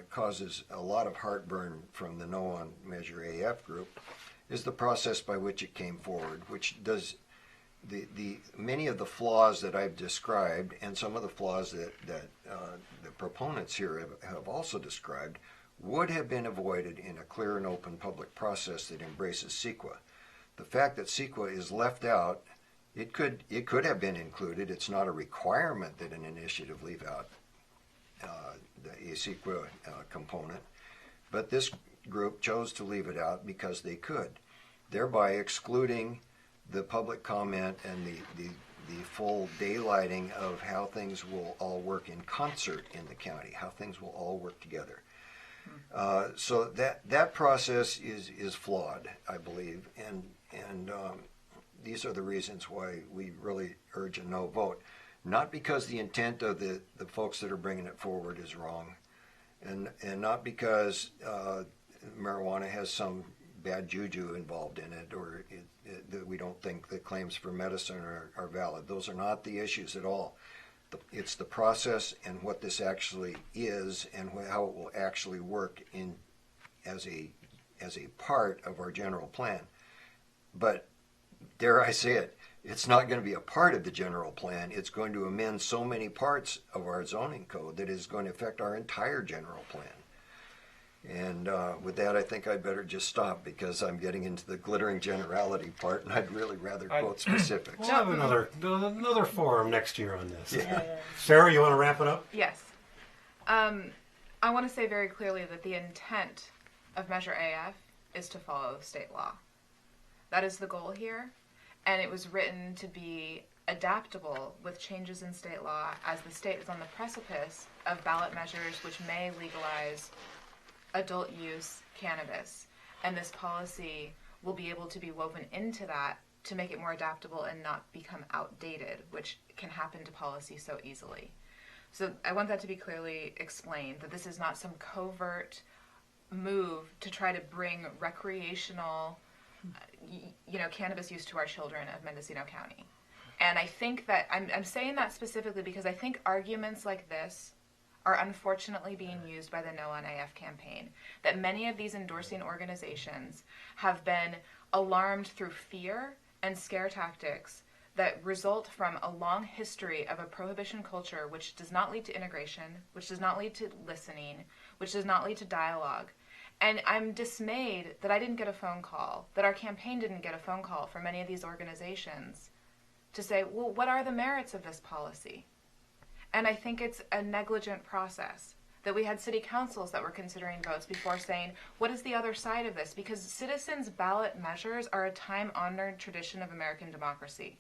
causes a lot of heartburn from the No on Measure AF group is the process by which it came forward, which does the many of the flaws that I've described, and some of the flaws that the proponents here have also described, would have been avoided in a clear and open public process that embraces CEQA. The fact that CEQA is left out, it could have been included. It's not a requirement that an initiative leave out the CEQA component, but this group chose to leave it out because they could, thereby excluding the public comment and the full daylighting of how things will all work in concert in the county, how things will all work together. So that process is flawed, I believe, and these are the reasons why we really urge a no vote. Not because the intent of the folks that are bringing it forward is wrong, and not because marijuana has some bad juju involved in it, or that we don't think the claims for medicine are valid. Those are not the issues at all. It's the process and what this actually is and how it will actually work as a part of our general plan. But dare I say it, it's not going to be a part of the general plan. It's going to amend so many parts of our zoning code that is going to affect our entire general plan. And with that, I think I'd better just stop because I'm getting into the glittering generality part, and I'd really rather quote specifics. We'll have another forum next year on this. Yeah. Sarah, you want to wrap it up? Yes. I want to say very clearly that the intent of Measure AF is to follow state law. That is the goal here, and it was written to be adaptable with changes in state law as the state is on the precipice of ballot measures which may legalize adult use cannabis, and this policy will be able to be woven into that to make it more adaptable and not become outdated, which can happen to policy so easily. So I want that to be clearly explained, that this is not some covert move to try to bring recreational, cannabis use to our children of Mendocino County. And I think that, I'm saying that specifically because I think arguments like this are unfortunately being used by the No on AF campaign. That many of these endorsing organizations have been alarmed through fear and scare tactics that result from a long history of a prohibition culture which does not lead to integration, which does not lead to listening, which does not lead to dialogue. And I'm dismayed that I didn't get a phone call, that our campaign didn't get a phone call from many of these organizations to say, well, what are the merits of this policy? And I think it's a negligent process, that we had city councils that were considering votes before saying, what is the other side of this? Because citizens' ballot measures are a time-honored tradition of American democracy.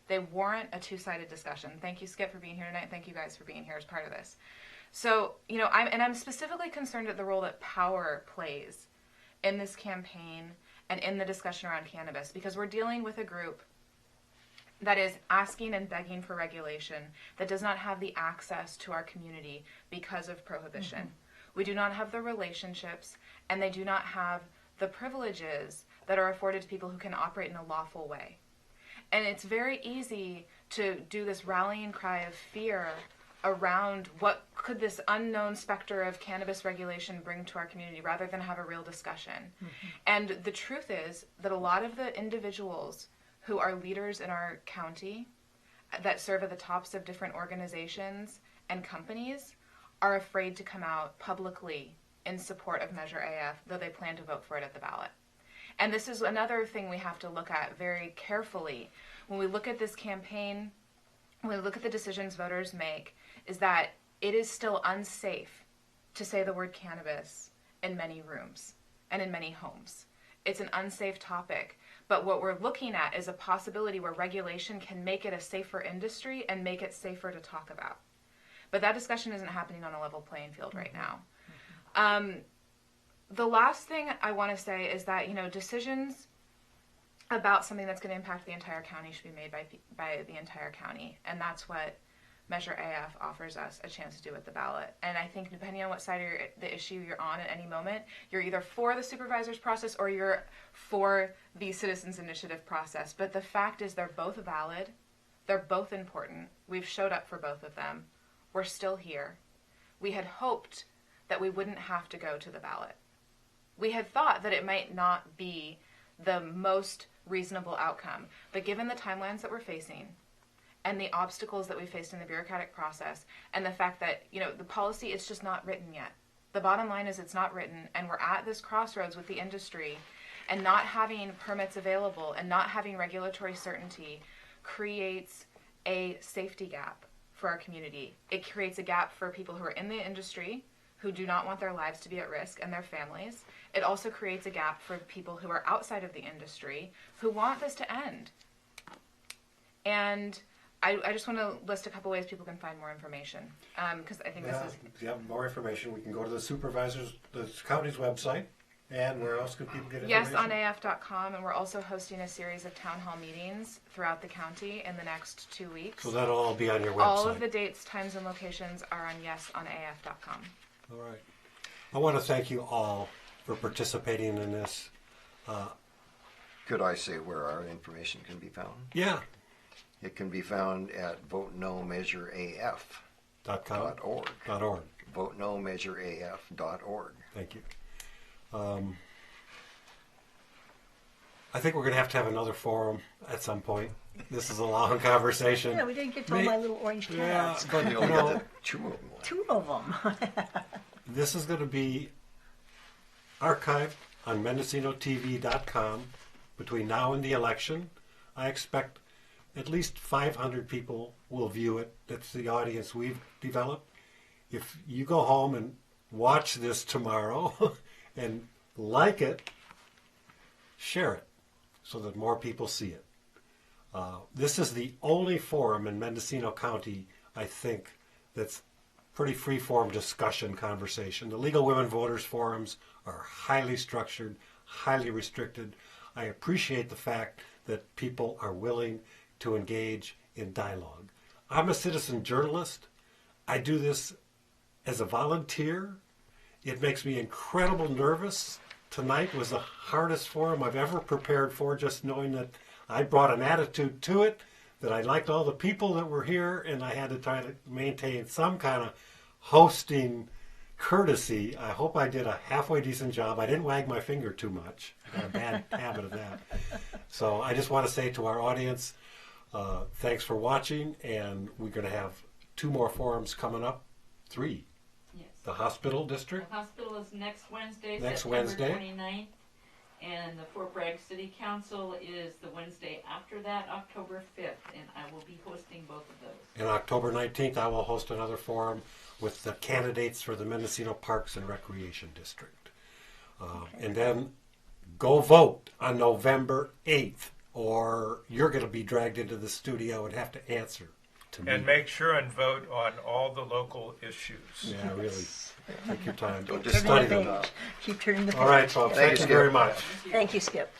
They warrant a two-sided discussion. Thank you, Skip, for being here tonight. Thank you guys for being here as part of this. So, I'm specifically concerned at the role that power plays in this campaign and in the discussion around cannabis, because we're dealing with a group that is asking and begging for regulation that does not have the access to our community because of prohibition. Mm-hmm. We do not have the relationships, and they do not have the privileges that are afforded to people who can operate in a lawful way. And it's very easy to do this rallying cry of fear around what could this unknown specter of cannabis regulation bring to our community rather than have a real discussion. Mm-hmm. And the truth is that a lot of the individuals who are leaders in our county that serve at the tops of different organizations and companies are afraid to come out publicly in support of Measure AF, though they plan to vote for it at the ballot. And this is another thing we have to look at very carefully when we look at this campaign, when we look at the decisions voters make, is that it is still unsafe to say the word cannabis in many rooms and in many homes. It's an unsafe topic. But what we're looking at is a possibility where regulation can make it a safer industry and make it safer to talk about. But that discussion isn't happening on a level playing field right now. The last thing I want to say is that, decisions about something that's going to impact the entire county should be made by the entire county. And that's what Measure AF offers us a chance to do at the ballot. And I think depending on what side of the issue you're on at any moment, you're either for the supervisor's process or you're for the citizens initiative process. But the fact is they're both valid. They're both important. We've showed up for both of them. We're still here. We had hoped that we wouldn't have to go to the ballot. We had thought that it might not be the most reasonable outcome. But given the timelines that we're facing, and the obstacles that we faced in the bureaucratic process, and the fact that, the policy is just not written yet. The bottom line is it's not written, and we're at this crossroads with the industry, and not having permits available and not having regulatory certainty creates a safety gap for our community. It creates a gap for people who are in the industry who do not want their lives to be at risk and their families. It also creates a gap for people who are outside of the industry who want this to end. And I just want to list a couple ways people can find more information, because I think this is... If you have more information, we can go to the county's website, and where else could people get information? Yes, on AF.com, and we're also hosting a series of town hall meetings throughout the county in the next 2 weeks. So that'll all be on your website. All of the dates, times, and locations are on AF.com. All right. I want to thank you all for participating in this. Could I say where our information can be found? Yeah. It can be found at votenomeasureaf.org. votenomeasureaf.org. Thank you. I think we're going to have another forum at some point. This is a long conversation. Yeah, we didn't get to all my little orange tabs. But you only got two of them. Two of them. This is going to be archived on MendocinoTV.com between now and the election. I expect at least 500 people will view it. That's the audience we've developed. If you go home and watch this tomorrow and like it, share it so that more people see it. This is the only forum in Mendocino County, I think, that's pretty free-form discussion conversation. The Legal Women Voters forums are highly structured, highly restricted. I appreciate the fact that people are willing to engage in dialogue. I'm a citizen journalist. I do this as a volunteer. It makes me incredibly nervous. Tonight was the hardest forum I've ever prepared for, just knowing that I brought an attitude to it, that I liked all the people that were here, and I had to try to maintain some kind of hosting courtesy. I hope I did a halfway decent job. I didn't wag my finger too much. I got a bad habit of that. So I just want to say to our audience, thanks for watching, and we're going to have 2 more forums coming up. 3. Yes. The hospital district. The hospital is next Wednesday, Next September Wednesday. 29th. And the Fort Bragg City Council is the Wednesday after that, October 5th, and I will be hosting both of those. And October 19th, I will host another forum with the candidates for the Mendocino Parks and Recreation District. And then go vote on November 8th, or you're going to be dragged into the studio and have to answer to me. And make sure and vote on all the local issues. Yeah, really. Take your time. Don't Just just study turn them. the page. Keep turning the page. All right, folks. Thank Thank you, you very Skip. much. Thank you, Skip.